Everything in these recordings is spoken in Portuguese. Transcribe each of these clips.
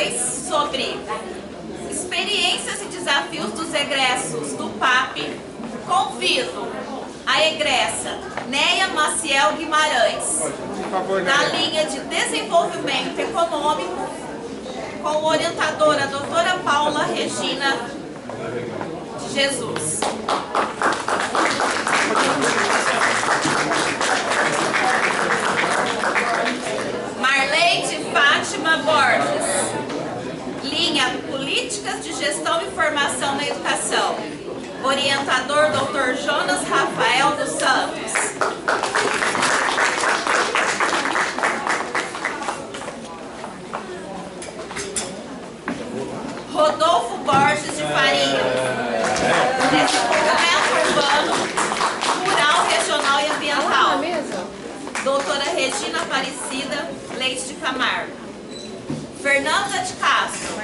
2 sobre experiências e desafios dos egressos do PAP, convido a egressa Neia Maciel Guimarães, da linha de Desenvolvimento Econômico, com a orientadora doutora Paula Regina de Jesus. Marleide Fátima Borges, linha Políticas de Gestão e Formação na Educação, orientador Dr. Jonas Rafael dos Santos. Rodolfo Borges de Faria, Desenvolvimento Urbano, Rural, Regional e Ambiental, doutora Regina Aparecida Leite de Camargo. Fernanda de Castro,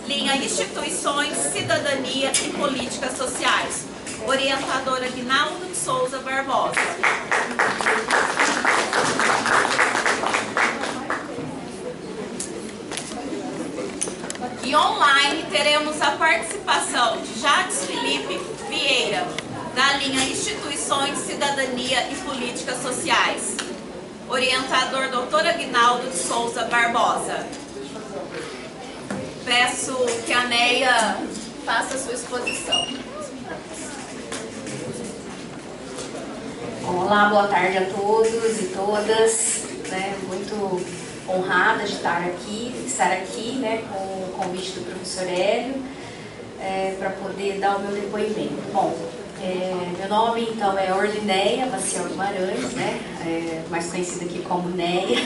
linha Instituições, Cidadania e Políticas Sociais, orientadora Guinaldo de Souza Barbosa. E online teremos a participação de Jades Felipe Vieira, da linha Instituições, Cidadania e Políticas Sociais, orientador doutora Guinaldo de Souza Barbosa. Peço que a Neia faça a sua exposição. Olá, boa tarde a todos e todas. Muito honrada de estar aqui, com o convite do professor Hélio, para poder dar o meu depoimento. Bom, meu nome então é Orlineia Maciel Guimarães, mais conhecida aqui como Neia,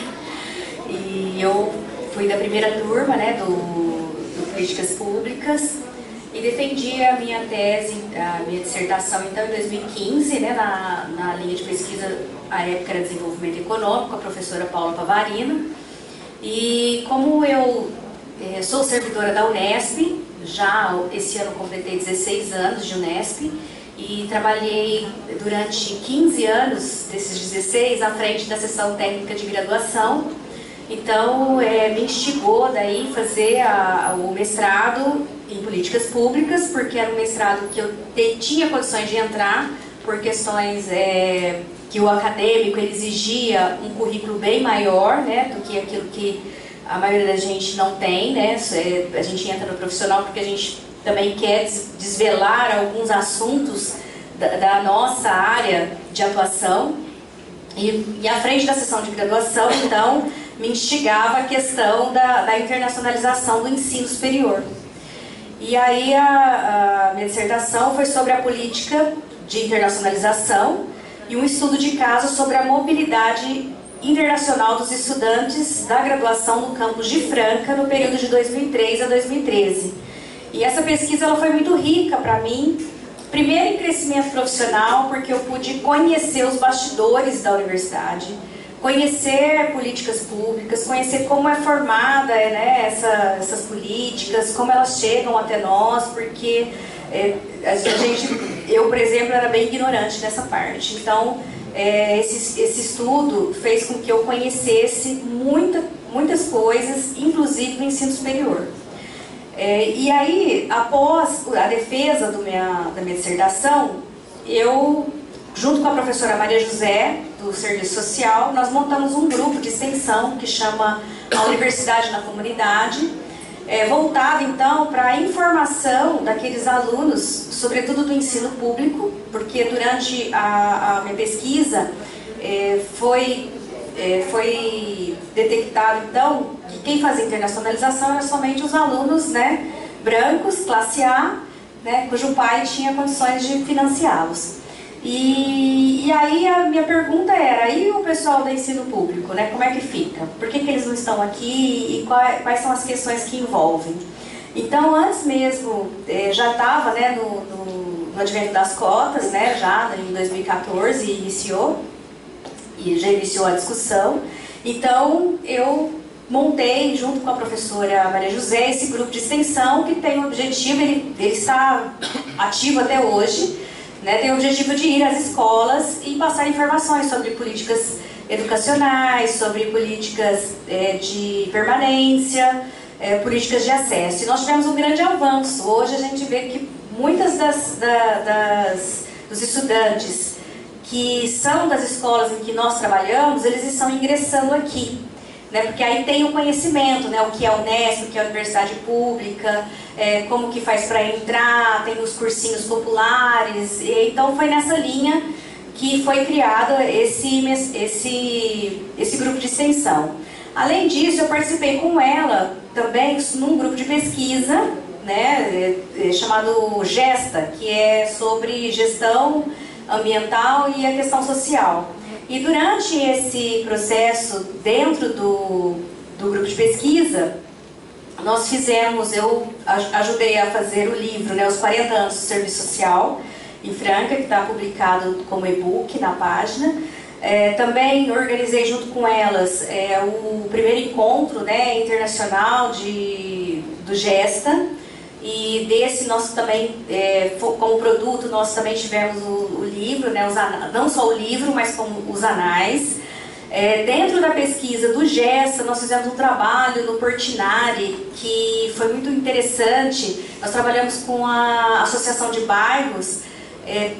e eu fui da primeira turma do Políticas Públicas e defendi a minha tese, a minha dissertação então em 2015, na linha de pesquisa, à época era Desenvolvimento Econômico, com a professora Paula Pavarino. E como eu sou servidora da Unesp, já esse ano completei 16 anos de Unesp e trabalhei durante 15 anos desses 16 à frente da seção técnica de graduação. Então, me instigou daí fazer o mestrado em políticas públicas, porque era um mestrado que eu tinha condições de entrar por questões que o acadêmico ele exigia um currículo bem maior, do que aquilo que a maioria da gente não tem, A gente entra no profissional porque a gente também quer desvelar alguns assuntos da nossa área de atuação. E à frente da sessão de graduação, então, me instigava a questão da internacionalização do ensino superior. E aí a minha dissertação foi sobre a política de internacionalização e um estudo de caso sobre a mobilidade internacional dos estudantes da graduação no campus de Franca no período de 2003 a 2013. E essa pesquisa ela foi muito rica para mim, primeiro em crescimento profissional, porque eu pude conhecer os bastidores da universidade, conhecer políticas públicas, conhecer como é formada essas políticas, como elas chegam até nós, porque eu, por exemplo, era bem ignorante nessa parte. Então, esse estudo fez com que eu conhecesse muitas coisas, inclusive no ensino superior. E aí, após a defesa da minha dissertação, eu, junto com a professora Maria José, do Serviço Social, nós montamos um grupo de extensão que chama A Universidade na Comunidade, voltado então para a informação daqueles alunos, sobretudo do ensino público, porque durante a minha pesquisa foi detectado então que quem fazia internacionalização era somente os alunos brancos, classe A, cujo pai tinha condições de financiá-los. E aí a minha pergunta era, e o pessoal do ensino público, como é que fica? Por que eles não estão aqui e quais são as questões que envolvem? Então, antes mesmo, já estava no advento das cotas, já em 2014 já iniciou a discussão. Então, eu montei, junto com a professora Maria José, esse grupo de extensão que tem o objetivo, ele está ativo até hoje, tem o objetivo de ir às escolas e passar informações sobre políticas educacionais, sobre políticas de permanência, políticas de acesso. E nós tivemos um grande avanço. Hoje a gente vê que muitas dos estudantes que são das escolas em que nós trabalhamos, eles estão ingressando aqui, né? Porque aí tem o conhecimento, né? O que é a Unesp, o que é a universidade pública, como que faz para entrar, tem os cursinhos populares. E, então foi nessa linha que foi criado esse grupo de extensão. Além disso, eu participei com ela também num grupo de pesquisa, né, chamado GESTA, que é sobre gestão ambiental e a questão social. E durante esse processo, dentro do grupo de pesquisa, nós eu ajudei a fazer o livro, né, Os 40 anos do Serviço Social, em Franca, que está publicado como e-book na página. Também organizei junto com elas o primeiro encontro, né, internacional do GESTA, e desse nós também, como produto, nós também tivemos o livro, né, não só o livro, mas como os anais. Dentro da pesquisa do GESTA, nós fizemos um trabalho no Portinari, que foi muito interessante. Nós trabalhamos com a Associação de Bairros,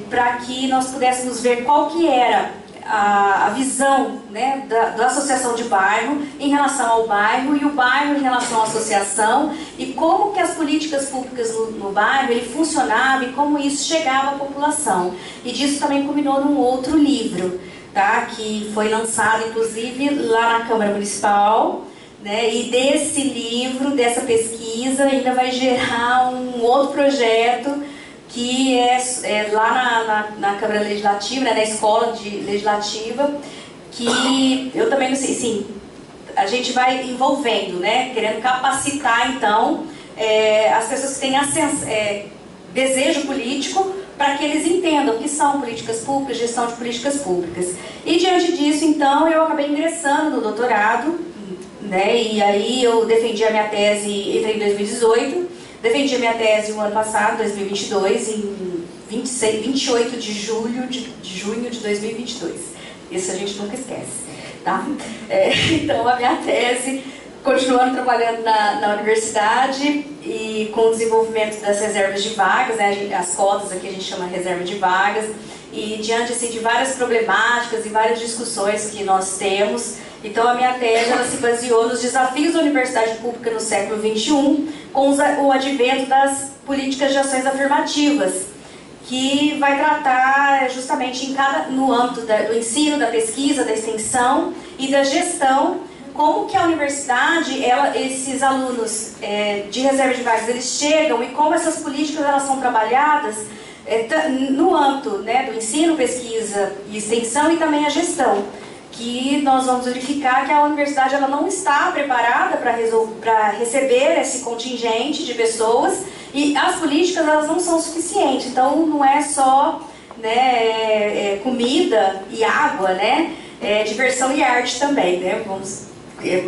para que nós pudéssemos ver qual que era a visão, né, da associação de bairro em relação ao bairro e o bairro em relação à associação, e como que as políticas públicas no bairro ele funcionava e como isso chegava à população. E disso também culminou num outro livro, tá, que foi lançado inclusive lá na Câmara Municipal, né, e desse livro, dessa pesquisa, ainda vai gerar um outro projeto que é lá na Câmara Legislativa, né, na Escola Legislativa, que eu também não sei, sim, a gente vai envolvendo, né, querendo capacitar, então, as pessoas que têm desejo político, para que eles entendam o que são políticas públicas, gestão de políticas públicas. E diante disso, então, eu acabei ingressando no doutorado, né, e aí eu defendi a minha tese, entrei em 2018, defendi a minha tese no ano passado, 2022, em 28 de junho de 2022. Isso a gente nunca esquece, tá? Então, a minha tese, continuando trabalhando na universidade e com o desenvolvimento das reservas de vagas, né? As cotas aqui a gente chama reserva de vagas, e diante assim, de várias problemáticas e várias discussões que nós temos. Então, a minha tese ela se baseou nos desafios da universidade pública no século XXI, com o advento das políticas de ações afirmativas, que vai tratar justamente no âmbito do ensino, da pesquisa, da extensão e da gestão, como que a universidade, esses alunos de reserva de vagas, eles chegam e como essas políticas elas são trabalhadas no âmbito, né, do ensino, pesquisa e extensão, e também a gestão, que nós vamos verificar que a universidade ela não está preparada para receber esse contingente de pessoas, e as políticas elas não são suficientes. Então não é só, né, comida e água, né, diversão e arte também, né, vamos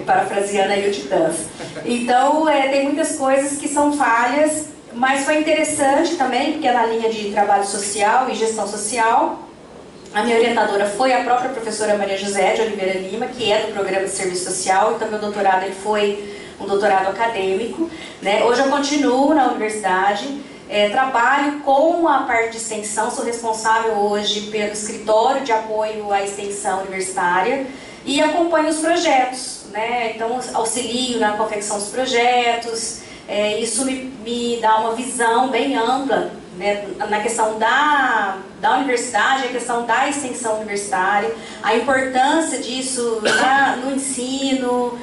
parafraseando aí o Titãs. Então tem muitas coisas que são falhas, mas foi interessante também, porque é na linha de trabalho social e gestão social. A minha orientadora foi a própria professora Maria José de Oliveira Lima, que é do Programa de Serviço Social, então meu doutorado ele foi um doutorado acadêmico, né? Hoje eu continuo na universidade, trabalho com a parte de extensão, sou responsável hoje pelo escritório de apoio à extensão universitária e acompanho os projetos, né? Então auxilio na confecção dos projetos, isso me dá uma visão bem ampla, né, na questão da universidade, a questão da extensão universitária, a importância disso no ensino,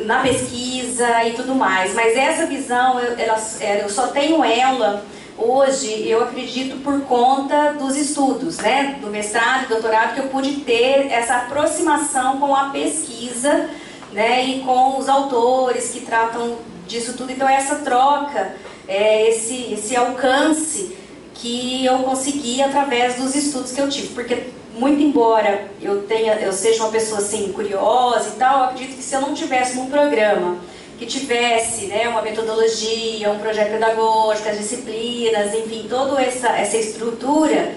na pesquisa e tudo mais. Mas essa visão, eu só tenho ela hoje, eu acredito, por conta dos estudos, né, do mestrado e doutorado, que eu pude ter essa aproximação com a pesquisa, né, e com os autores que tratam disso tudo. Então essa troca, esse alcance que eu consegui através dos estudos que eu tive, porque muito embora eu seja uma pessoa assim curiosa e tal, eu acredito que se eu não tivesse um programa que tivesse, né, uma metodologia, um projeto pedagógico, as disciplinas, enfim, toda essa estrutura,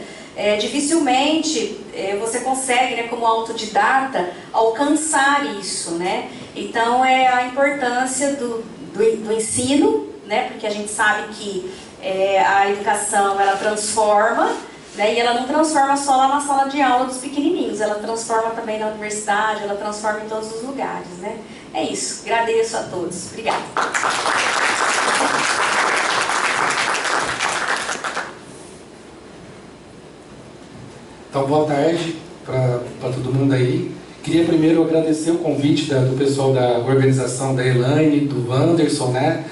dificilmente você consegue, né, como autodidata, alcançar isso, né? Então a importância do ensino, né? Porque a gente sabe que a educação, ela transforma, né? E ela não transforma só lá na sala de aula dos pequenininhos, ela transforma também na universidade, ela transforma em todos os lugares, né? É isso, agradeço a todos. Obrigada. Então, boa tarde para todo mundo aí. Queria primeiro agradecer o convite do pessoal da organização, da Elaine, do Wanderson, né?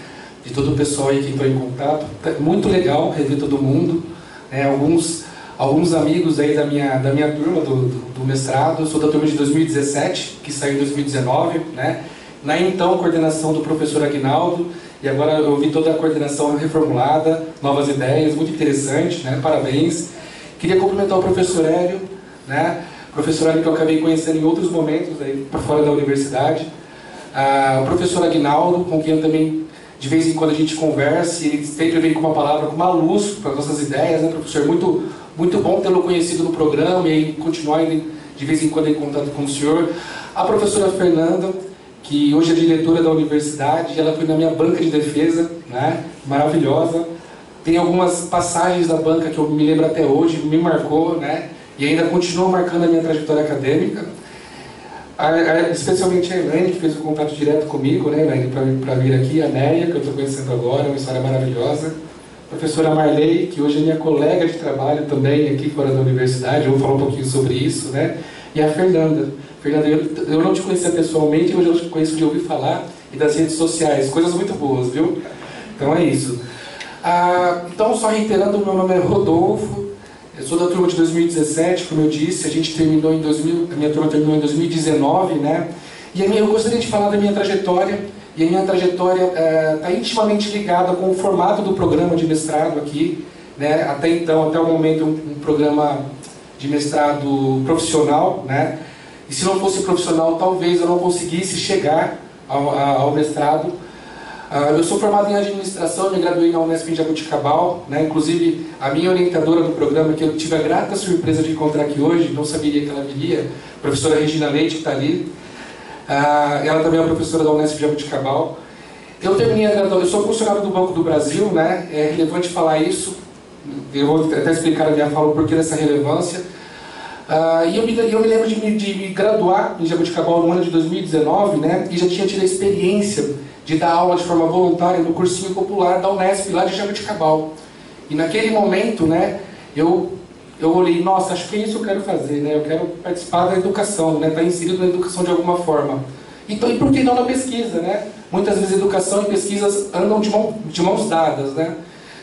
De todo o pessoal aí que entrou em contato. Muito legal rever todo mundo, né? Alguns amigos aí da minha turma do mestrado. Eu sou da turma de 2017, que saiu em 2019, né? Na então coordenação do professor Aguinaldo, e agora eu vi toda a coordenação reformulada, novas ideias, muito interessante, né? Parabéns. Queria cumprimentar o professor Hélio, né? Professor Hélio que eu acabei conhecendo em outros momentos aí por fora da universidade. O professor Aguinaldo, com quem eu também de vez em quando a gente conversa, e ele sempre vem com uma palavra, com uma luz para as nossas ideias, né, professor? Muito bom tê-lo conhecido no programa e continuar de vez em quando em contato com o senhor. A professora Fernanda, que hoje é diretora da universidade, ela foi na minha banca de defesa, né? Maravilhosa. Tem algumas passagens da banca que eu me lembro até hoje, me marcou, né? E ainda continua marcando a minha trajetória acadêmica. Especialmente a Elaine, que fez o contato direto comigo, né, Elaine, para vir aqui, a Néia, que eu estou conhecendo agora, uma história maravilhosa. A professora Marley, que hoje é minha colega de trabalho também aqui fora da universidade, eu vou falar um pouquinho sobre isso, né? E a Fernanda. Fernanda, eu não te conhecia pessoalmente, hoje eu te conheço de ouvir falar e das redes sociais, coisas muito boas, viu? Então é isso. Então, só reiterando, o meu nome é Rodolfo, eu sou da turma de 2017, como eu disse, a minha turma terminou em 2019, né? E eu gostaria de falar da minha trajetória, e a minha trajetória está intimamente ligada com o formato do programa de mestrado aqui, né? Até então, até o momento, um programa de mestrado profissional, né? E se não fosse profissional, talvez eu não conseguisse chegar ao mestrado. Eu sou formado em administração, me graduei na Unesp em Jaboticabal, né? Inclusive a minha orientadora do programa, que eu tive a grata surpresa de encontrar aqui hoje, não saberia que ela viria, a professora Regina Leite, que está ali. Ela também é professora da Unesp em Jaboticabal. Eu terminei a graduação, eu sou funcionário do Banco do Brasil, né? É relevante falar isso, eu vou até explicar a minha fala o porquê dessa relevância. E eu me lembro de me graduar em Jaboticabal no ano de 2019, né? E já tinha tido a experiência de dar aula de forma voluntária no cursinho popular da Unesp, lá de Jaboticabal. E naquele momento, né, eu olhei, nossa, acho que é isso que eu quero fazer, né? Eu quero participar da educação, né? Estar inserido na educação de alguma forma. Então, e por que não na pesquisa, né? Muitas vezes educação e pesquisas andam de mãos dadas, né?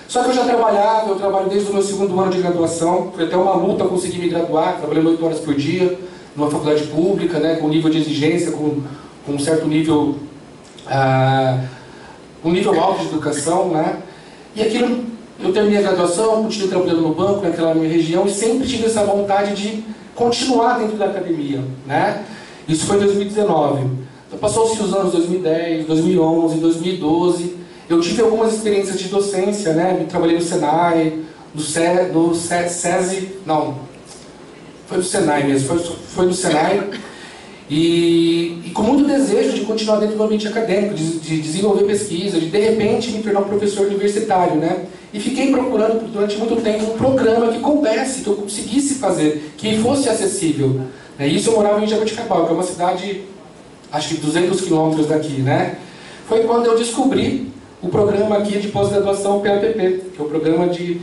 Só que eu já trabalhava, eu trabalho desde o meu segundo ano de graduação, foi até uma luta conseguir me graduar, trabalhando 8 horas por dia, numa faculdade pública, né, com nível de exigência, com um certo nível, um nível alto de educação, né? E aquilo, eu terminei a graduação, continuei trabalhando no banco, naquela minha região, e sempre tive essa vontade de continuar dentro da academia, né? Isso foi em 2019. Então, passou-se os anos 2010, 2011, 2012... Eu tive algumas experiências de docência, né? Trabalhei no Senai, no SESI, não, foi no Senai mesmo, foi no Senai, e com muito desejo de continuar dentro do ambiente acadêmico, de desenvolver pesquisa, de repente me tornar um professor universitário, né? E fiquei procurando durante muito tempo um programa que coubesse, que eu conseguisse fazer, que fosse acessível. Né? Isso eu morava em Jaboticabal, que é uma cidade, acho que 200 quilômetros daqui, né? Foi quando eu descobri o programa aqui de pós-graduação PAPP, que é o programa de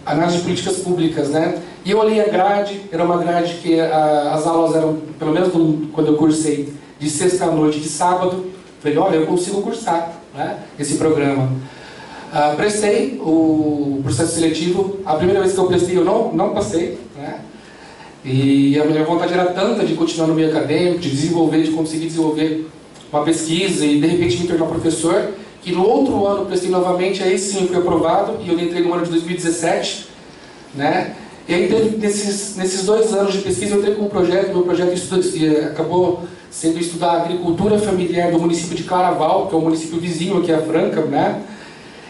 análise de políticas públicas, né? E eu olhei a grade, era uma grade que as aulas eram, pelo menos quando eu cursei, de sexta à noite, de sábado. Falei, olha, eu consigo cursar, né, esse programa. Prestei o processo seletivo, a primeira vez que eu prestei eu não passei, né? E a minha vontade era tanta de continuar no meio acadêmico, de conseguir desenvolver uma pesquisa e de repente me tornar professor, que no outro ano prestei novamente, aí sim fui aprovado, e eu entrei no ano de 2017, né? E aí nesses 2 anos de pesquisa eu entrei com um projeto, meu projeto acabou sendo estudar a agricultura familiar do município de Claraval, que é o município vizinho aqui a Franca, né?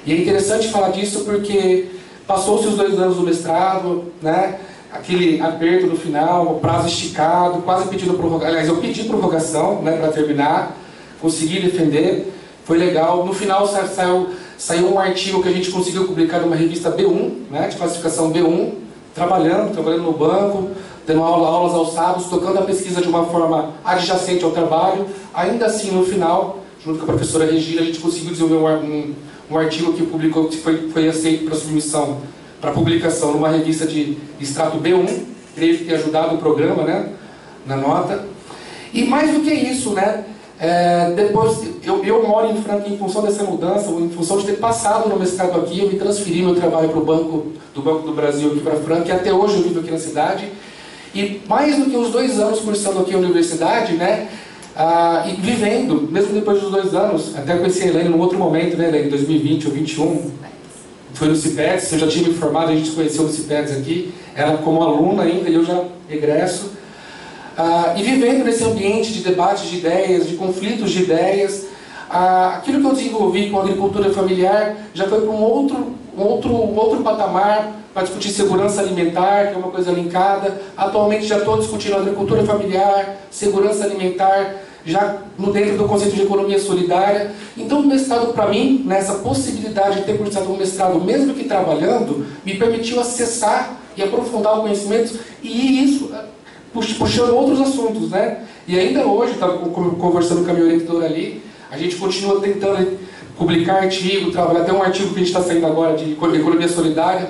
E é interessante falar disso porque passou-se os 2 anos do mestrado, né? Aquele aperto no final, o prazo esticado, quase pedindo prorrogação, aliás, eu pedi prorrogação, né, para terminar, consegui defender, foi legal. No final saiu um artigo que a gente conseguiu publicar numa revista B1, né, de classificação B1, trabalhando no banco, tendo aulas aos sábados, tocando a pesquisa de uma forma adjacente ao trabalho. Ainda assim, no final, junto com a professora Regina, a gente conseguiu desenvolver um artigo que publicou, que foi aceito para submissão, para publicação numa revista de extrato B1, creio que tem ajudado o programa, né, na nota. E mais do que isso, né, depois, eu moro em Franca em função dessa mudança, em função de ter passado no mestrado aqui, eu me transferi meu trabalho para o Banco do Brasil aqui para Franca, e até hoje eu vivo aqui na cidade. E mais do que os 2 anos cursando aqui a universidade, né, e vivendo, mesmo depois dos 2 anos, até conheci a Helene num outro momento, né, em 2020 ou 2021, foi no CIPEDS, eu já tinha me formado, a gente se conheceu no CIPEDS aqui, ela como aluna ainda, e eu já egresso. E vivendo nesse ambiente de debates de ideias, de conflitos de ideias, aquilo que eu desenvolvi com a agricultura familiar já foi para um outro patamar, para discutir segurança alimentar, que é uma coisa linkada. Atualmente já estou discutindo agricultura familiar, segurança alimentar, já dentro do conceito de economia solidária. Então o mestrado para mim, nessa possibilidade de ter cursado um mestrado, mesmo que trabalhando, me permitiu acessar e aprofundar o conhecimento, e isso puxando outros assuntos, né? E ainda hoje, estava conversando com a minha orientadora ali, a gente continua tentando publicar artigo, trabalhar, até um artigo que a gente está saindo agora de economia solidária,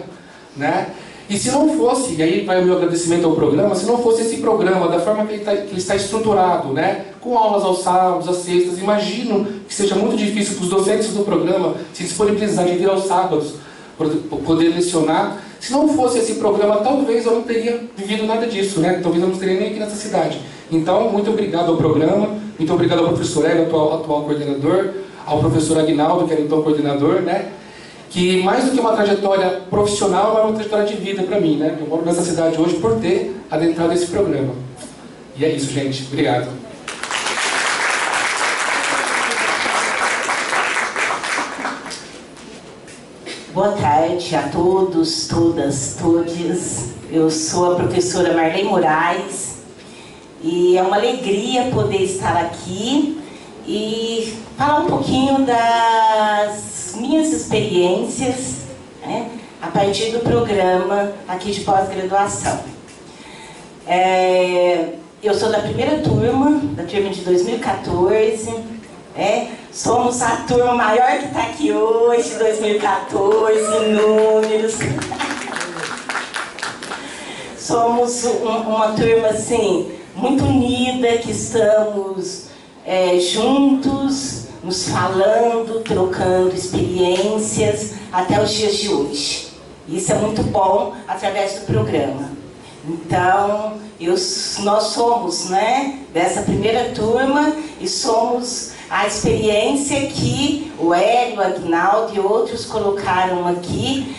né? E se não fosse, e aí vai o meu agradecimento ao programa, se não fosse esse programa, da forma que ele está estruturado, né? Com aulas aos sábados, às sextas, imagino que seja muito difícil para os docentes do programa se disponibilizar de vir aos sábados, para poder lecionar. Se não fosse esse programa, talvez eu não teria vivido nada disso, né? Talvez eu não estaria nem aqui nessa cidade. Então, muito obrigado ao programa, muito obrigado ao professor Hélio, atual coordenador, ao professor Aguinaldo, que era então coordenador, né? Que mais do que uma trajetória profissional, é uma trajetória de vida para mim, né? Eu moro nessa cidade hoje por ter adentrado esse programa. E é isso, gente. Obrigado. Boa tarde a todos, todas, todes. Eu sou a professora Marley Moraes e é uma alegria poder estar aqui e falar um pouquinho das minhas experiências, né, a partir do programa aqui de pós-graduação. Eu sou da primeira turma, da turma de 2014, somos a turma maior que está aqui hoje, 2014, em números. Somos uma turma, assim, muito unida, que estamos juntos, nos falando, trocando experiências até os dias de hoje. Isso é muito bom através do programa. Então, nós somos, né, dessa primeira turma e somos a experiência que o Hélio, o Aguinaldo e outros colocaram aqui,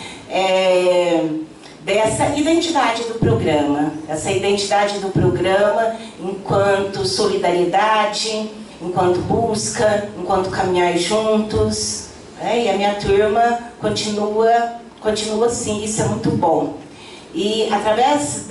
dessa identidade do programa. Essa identidade do programa enquanto solidariedade, enquanto busca, enquanto caminhar juntos. E a minha turma continua assim, isso é muito bom. E através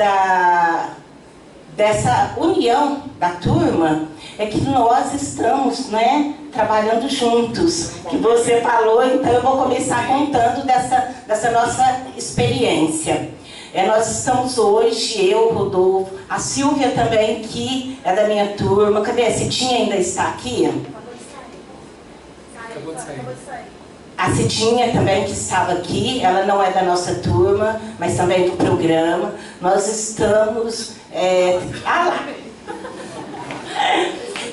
dessa união da turma, é que nós estamos, né, trabalhando juntos. Que você falou, então eu vou começar contando dessa nossa experiência. Nós estamos hoje, eu, Rodolfo, a Silvia também, que é da minha turma. Cadê? A Cidinha ainda está aqui? Acabou de sair. A Cidinha também, que estava aqui, ela não é da nossa turma, mas também do programa. Nós estamos... lá!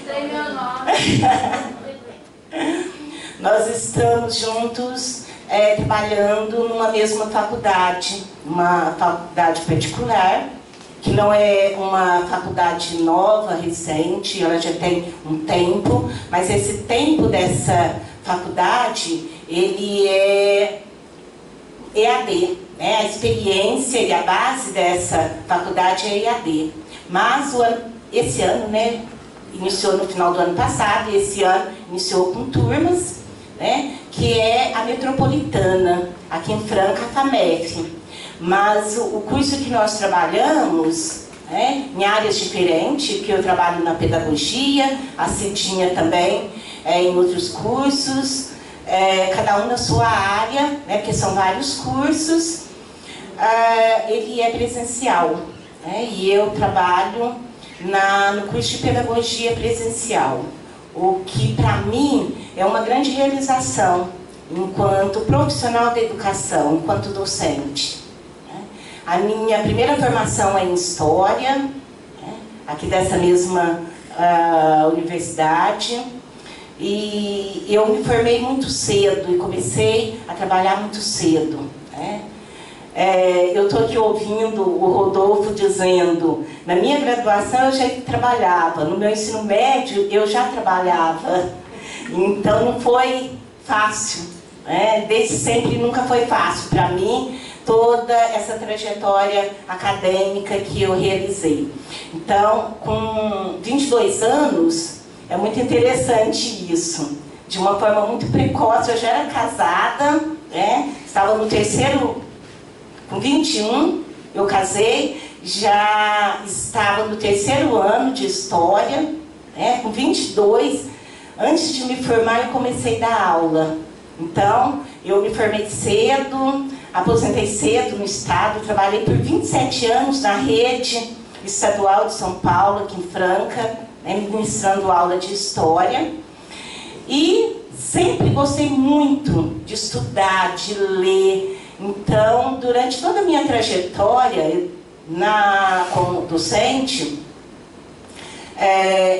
Tem meu nome. Nós estamos juntos trabalhando numa mesma faculdade, uma faculdade particular, que não é uma faculdade nova, recente, ela já tem um tempo, mas esse tempo dessa faculdade, ele é EAD, né? A experiência e a base dessa faculdade é EAD. Mas esse ano, né, iniciou no final do ano passado, e esse ano iniciou com turmas, né, que é a metropolitana, aqui em Franca, a FAMEF. Mas o curso que nós trabalhamos, né, em áreas diferentes, que eu trabalho na pedagogia, a Cidinha também em outros cursos, cada um na sua área, né, porque são vários cursos. Ele é presencial, né, e eu trabalho no curso de pedagogia presencial, o que para mim é uma grande realização enquanto profissional da educação, enquanto docente. A minha primeira formação é em História, aqui dessa mesma universidade, e eu me formei muito cedo e comecei a trabalhar muito cedo. Eu estou aqui ouvindo o Rodolfo dizendo, na minha graduação eu já trabalhava, no meu ensino médio eu já trabalhava, então não foi fácil, desde sempre nunca foi fácil para mim, toda essa trajetória acadêmica que eu realizei. Então, com 22 anos, é muito interessante isso. De uma forma muito precoce, eu já era casada, estava no terceiro, com 21, eu casei, já estava no terceiro ano de História, com 22, antes de me formar, eu comecei a dar aula. Então, eu me formei cedo, aposentei cedo no Estado, trabalhei por 27 anos na rede estadual de São Paulo, aqui em Franca, ministrando aula de História. E sempre gostei muito de estudar, de ler. Então, durante toda a minha trajetória como docente,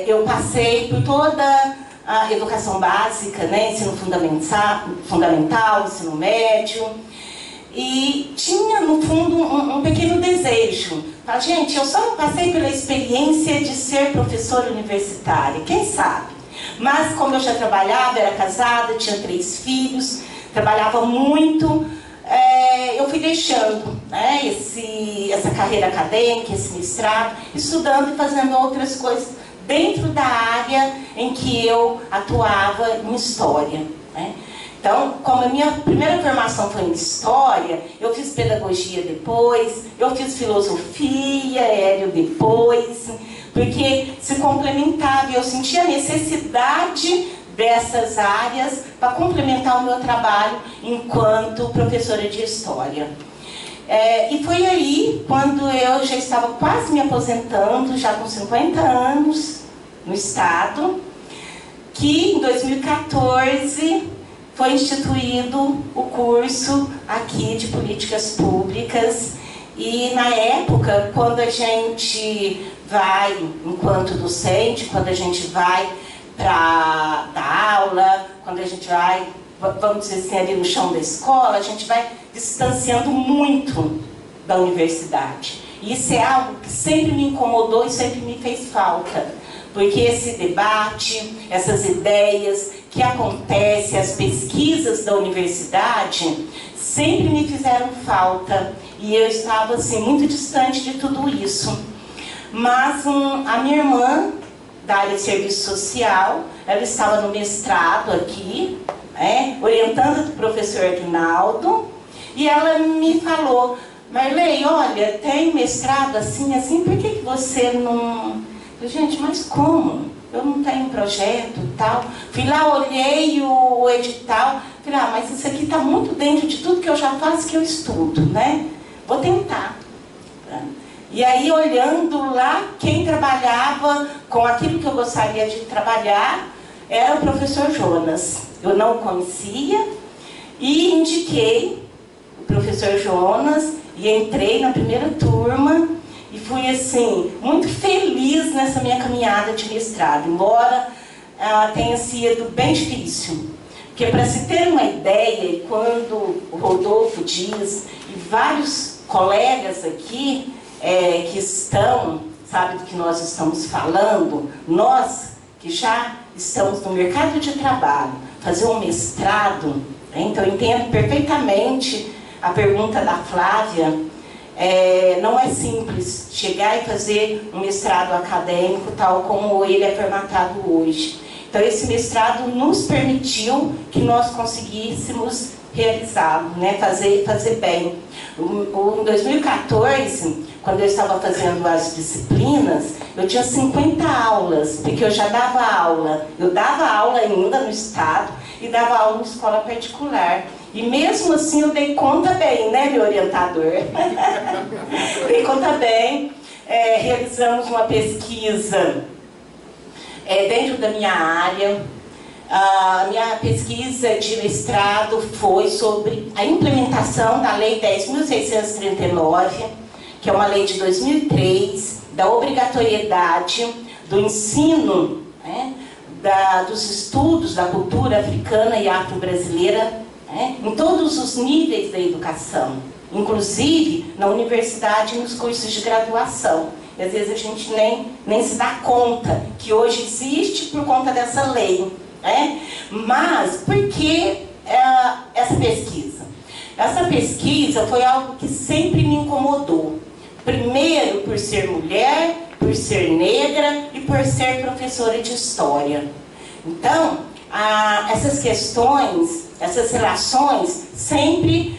eu passei por toda a educação básica, ensino fundamental, ensino médio, e tinha, no fundo, um pequeno desejo. Falar, gente, eu só não passei pela experiência de ser professora universitária, quem sabe? Mas, como eu já trabalhava, era casada, tinha 3 filhos, trabalhava muito, eu fui deixando essa carreira acadêmica, esse mestrado, estudando e fazendo outras coisas dentro da área em que eu atuava em História. Então, como a minha primeira formação foi em História, eu fiz Pedagogia depois, eu fiz Filosofia, Hélio depois, porque se complementava, eu sentia a necessidade dessas áreas para complementar o meu trabalho enquanto professora de História. E foi aí, quando eu já estava quase me aposentando, já com 50 anos no Estado, que em 2014 foi instituído o curso aqui de Políticas Públicas. E na época, quando a gente vai, enquanto docente, quando a gente vai para dar aula, quando a gente vai, vamos dizer assim, ali no chão da escola, a gente vai distanciando muito da universidade. E isso é algo que sempre me incomodou e sempre me fez falta, porque esse debate, essas ideias que acontecem, as pesquisas da universidade, sempre me fizeram falta, e eu estava assim, muito distante de tudo isso. Mas a minha irmã, da área de serviço social, ela estava no mestrado aqui, orientando o professor Aguinaldo, e ela me falou, Marley, olha, tem mestrado assim, assim, por que você não... Eu, gente, mas como? Eu não tenho projeto e tal. Fui lá, olhei o edital, falei, mas isso aqui está muito dentro de tudo que eu já faço, que eu estudo, Vou tentar. E aí, olhando lá, quem trabalhava com aquilo que eu gostaria de trabalhar era o professor Jonas. Eu não o conhecia e indiquei o professor Jonas e entrei na primeira turma e fui, assim, muito feliz nessa minha caminhada de mestrado, embora tenha sido bem difícil. Porque, para se ter uma ideia, quando o Rodolfo diz, e vários colegas aqui que estão, sabe do que nós estamos falando, nós que já estamos no mercado de trabalho, fazer um mestrado, então eu entendo perfeitamente a pergunta da Flávia, não é simples chegar e fazer um mestrado acadêmico tal como ele é formatado hoje. Então esse mestrado nos permitiu que nós conseguíssemos realizá-lo, fazer bem. Em 2014 quando eu estava fazendo as disciplinas, eu tinha 50 aulas, porque eu já dava aula. Eu dava aula ainda no estado e dava aula em escola particular. E mesmo assim eu dei conta bem, né, meu orientador? Dei conta bem. Realizamos uma pesquisa dentro da minha área. A minha pesquisa de mestrado foi sobre a implementação da Lei 10.639, que é uma lei de 2003, da obrigatoriedade do ensino, né, dos estudos da cultura africana e afro-brasileira, né, em todos os níveis da educação, inclusive na universidade e nos cursos de graduação. E às vezes a gente nem se dá conta que hoje existe por conta dessa lei. Mas por que essa pesquisa? Essa pesquisa foi algo que sempre me incomodou. Primeiro, por ser mulher, por ser negra e por ser professora de história. Então, essas questões, essas relações sempre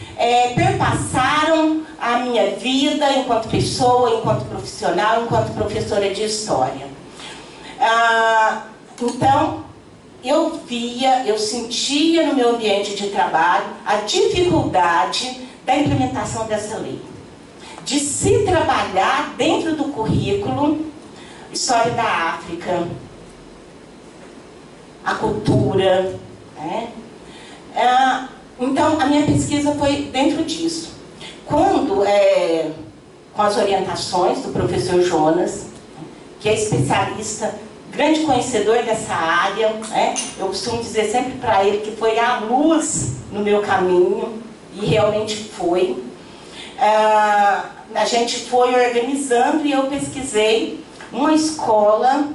perpassaram a minha vida enquanto pessoa, enquanto profissional, enquanto professora de história. Então, eu sentia no meu ambiente de trabalho a dificuldade da implementação dessa lei. De se trabalhar dentro do currículo história da África, a cultura, né? Então, a minha pesquisa foi dentro disso. Quando, com as orientações do professor Jonas, que é especialista, grande conhecedor dessa área, né? Eu costumo dizer sempre para ele que foi a luz no meu caminho, e realmente foi. A gente foi organizando e eu pesquisei uma escola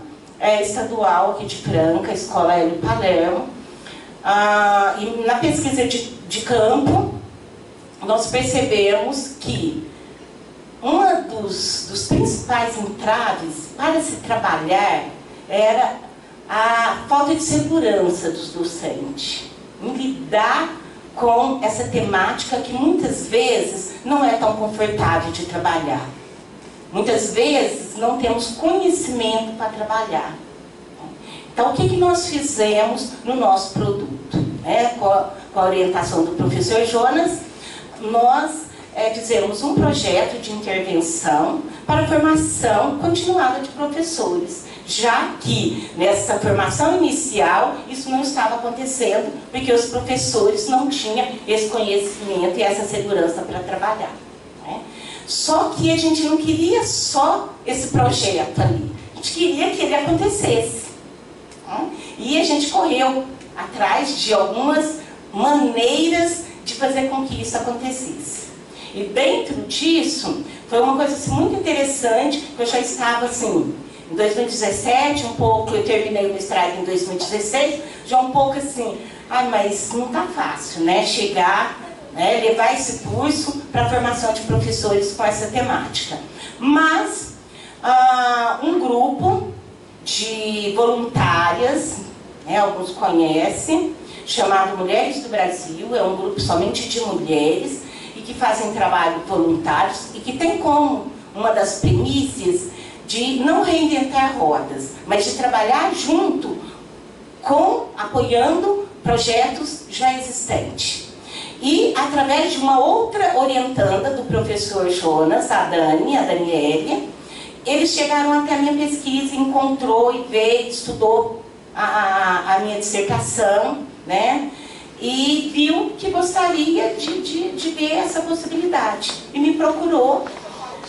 estadual aqui de Franca, a Escola Hélio Palermo, e na pesquisa de campo nós percebemos que uma dos principais entraves para se trabalhar era a falta de segurança dos docentes em lidar com essa temática que muitas vezes não é tão confortável de trabalhar. Muitas vezes não temos conhecimento para trabalhar. Então, o que nós fizemos no nosso produto? Com a orientação do professor Jonas, nós fizemos um projeto de intervenção para a formação continuada de professores, já que nessa formação inicial isso não estava acontecendo, porque os professores não tinham esse conhecimento e essa segurança para trabalhar. Só que a gente não queria só esse projeto ali, a gente queria que ele acontecesse. E a gente correu atrás de algumas maneiras de fazer com que isso acontecesse. E dentro disso, foi uma coisa assim, muito interessante, que eu já estava assim, em 2017, um pouco, eu terminei o mestrado em 2016, já um pouco assim, mas não está fácil, né, chegar, né, levar esse curso para a formação de professores com essa temática. Mas, um grupo de voluntárias, né, alguns conhecem, chamado Mulheres do Brasil, é um grupo somente de mulheres, e que fazem trabalho voluntário, e que tem como uma das premissas de não reinventar rodas, mas de trabalhar junto apoiando projetos já existentes. E através de uma outra orientanda do professor Jonas, a Daniele, eles chegaram até a minha pesquisa, encontrou e veio, estudou a minha dissertação, né? E viu que gostaria de ver essa possibilidade. E me procurou.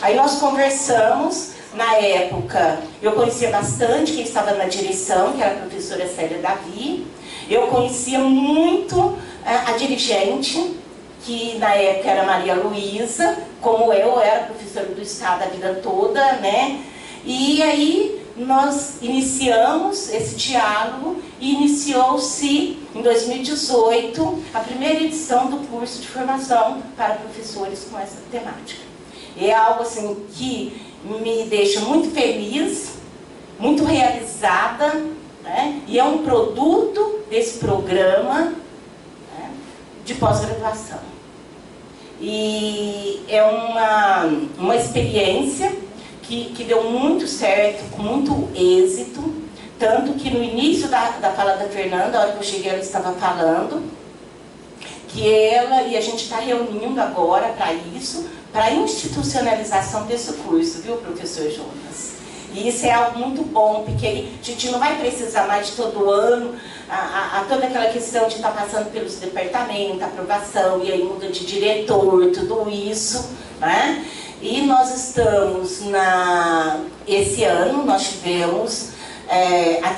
Aí nós conversamos. Na época, eu conhecia bastante quem estava na direção, que era a professora Célia Davi. Eu conhecia muito a dirigente, que na época era Maria Luísa, como eu era professora do Estado a vida toda, né? E aí nós iniciamos esse diálogo e iniciou-se em 2018 a primeira edição do curso de formação para professores com essa temática. É algo assim que me deixa muito feliz, muito realizada, né? E é um produto desse programa, né, de pós-graduação. E é uma experiência que deu muito certo, com muito êxito, tanto que no início da fala da Fernanda, a hora que eu cheguei, ela estava falando, que ela, e a gente está reunindo agora para isso, para a institucionalização desse curso, viu, professor Jonas? E isso é algo muito bom, porque a gente não vai precisar mais de todo ano, toda aquela questão de estar passando pelos departamentos, aprovação, e aí muda de diretor, tudo isso, né? E nós estamos esse ano nós tivemos a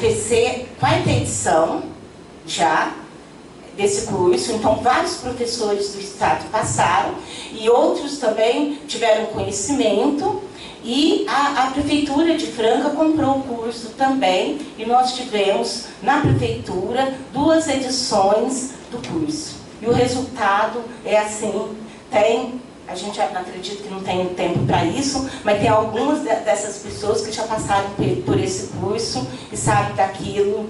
quarta edição já desse curso, então vários professores do estado passaram e outros também tiveram conhecimento, e a Prefeitura de Franca comprou o curso também, e nós tivemos na Prefeitura 2 edições do curso. E o resultado é assim, a gente não acredita que não tem tempo para isso, mas tem algumas dessas pessoas que já passaram por esse curso e sabem daquilo.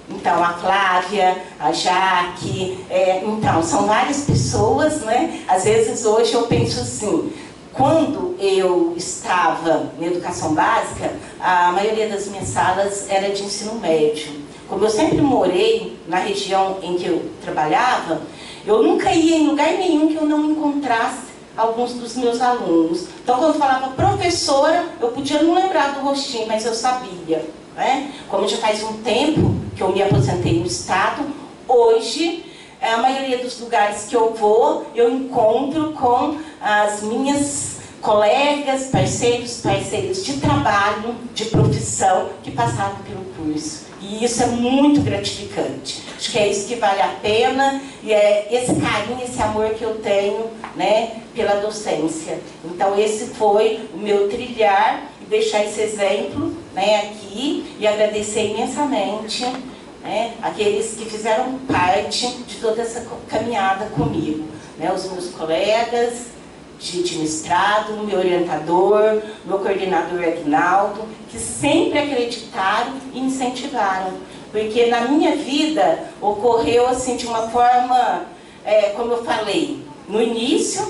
Então, a Flávia, a Jaque, então, são várias pessoas, né? Às vezes, hoje eu penso assim, quando eu estava na educação básica, a maioria das minhas salas era de ensino médio. Como eu sempre morei na região em que eu trabalhava, eu nunca ia em lugar nenhum que eu não encontrasse alguns dos meus alunos. Então, quando eu falava professora, eu podia não lembrar do rostinho, mas eu sabia, né? Como já faz um tempo que eu me aposentei no estado, hoje, a maioria dos lugares que eu vou, eu encontro com as minhas colegas, parceiros de trabalho, de profissão, que passaram pelo curso. E isso é muito gratificante. Acho que é isso que vale a pena, e é esse carinho, esse amor que eu tenho, né, pela docência. Então, esse foi o meu trilhar, e deixar esse exemplo, né, aqui, e agradecer imensamente, né, aqueles que fizeram parte de toda essa caminhada comigo, né, os meus colegas de mestrado, meu orientador, meu coordenador Aguinaldo, que sempre acreditaram e incentivaram. Porque na minha vida ocorreu assim de uma forma, como eu falei, no início,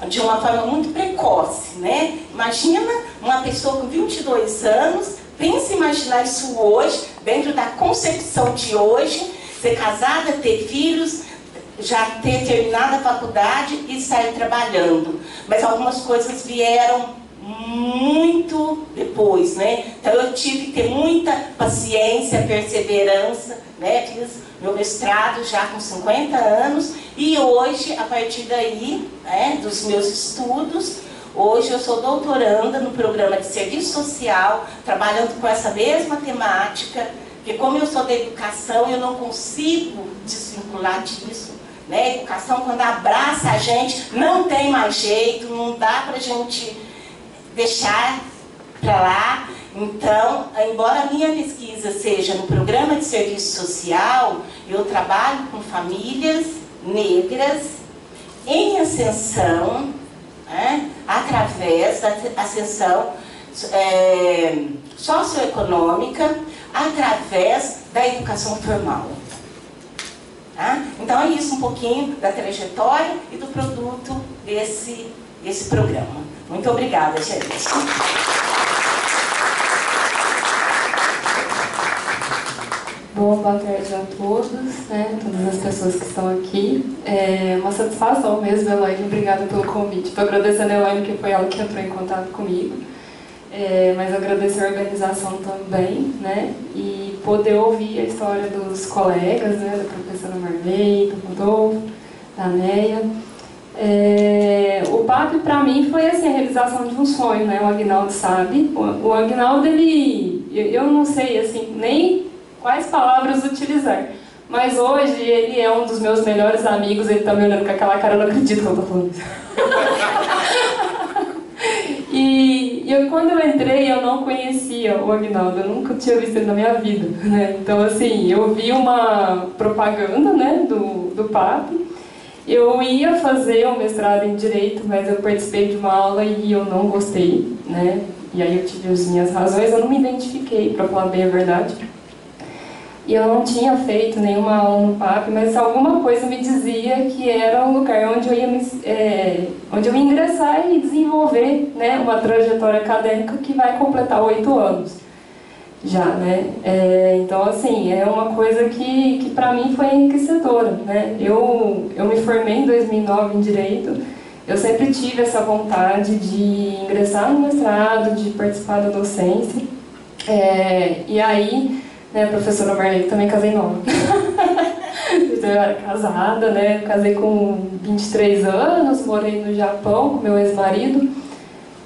de uma forma muito precoce, né? Imagina uma pessoa com 22 anos, pensa em imaginar isso hoje, dentro da concepção de hoje, ser casada, ter filhos, já ter terminado a faculdade e sair trabalhando. Mas algumas coisas vieram muito depois, né? Então eu tive que ter muita paciência, perseverança, né? Fiz meu mestrado já com 50 anos e hoje, a partir daí, né, dos meus estudos, hoje eu sou doutoranda no programa de serviço social, trabalhando com essa mesma temática, porque como eu sou da educação, eu não consigo desvincular disso. Né? Educação, quando abraça a gente, não tem mais jeito, não dá para a gente deixar para lá. Então, embora a minha pesquisa seja no programa de serviço social, eu trabalho com famílias negras em ascensão, né? Através da ascensão socioeconômica, através da educação formal. Tá? Então é isso, um pouquinho da trajetória e do produto desse programa. Muito obrigada, gente. Bom, boa tarde a todos, né, todas as pessoas que estão aqui. É uma satisfação mesmo, Elaine, obrigada pelo convite. Estou agradecendo a Elaine, que foi ela que entrou em contato comigo. Mas agradecer a organização também, né, e poder ouvir a história dos colegas, né, da professora Marley, do Rodolfo, da Neia. O PAP, para mim, foi assim, a realização de um sonho, né, o Aguinaldo sabe. O Aguinaldo, eu não sei assim, nem quais palavras utilizar, mas hoje ele é um dos meus melhores amigos, ele tá me olhando com aquela cara, eu não acredito que eu tô falando isso. Quando eu entrei, eu não conhecia o Aguinaldo, eu nunca tinha visto ele na minha vida, né? Então, assim, eu vi uma propaganda, né, do PAP. Eu ia fazer um mestrado em Direito, mas eu participei de uma aula e eu não gostei, né? E aí eu tive as minhas razões, eu não me identifiquei, para falar bem a verdade. e eu não tinha feito nenhuma aula no PAP, mas alguma coisa me dizia que era um lugar onde eu ia ingressar e desenvolver, né, uma trajetória acadêmica que vai completar 8 anos já, né? Então, assim, é uma coisa que para mim foi enriquecedora, né? Eu me formei em 2009 em Direito, eu sempre tive essa vontade de ingressar no mestrado, de participar da docência, e aí, né, professora Marley, também casei nova. Eu era casada, né? Casei com 23 anos, morei no Japão com meu ex-marido.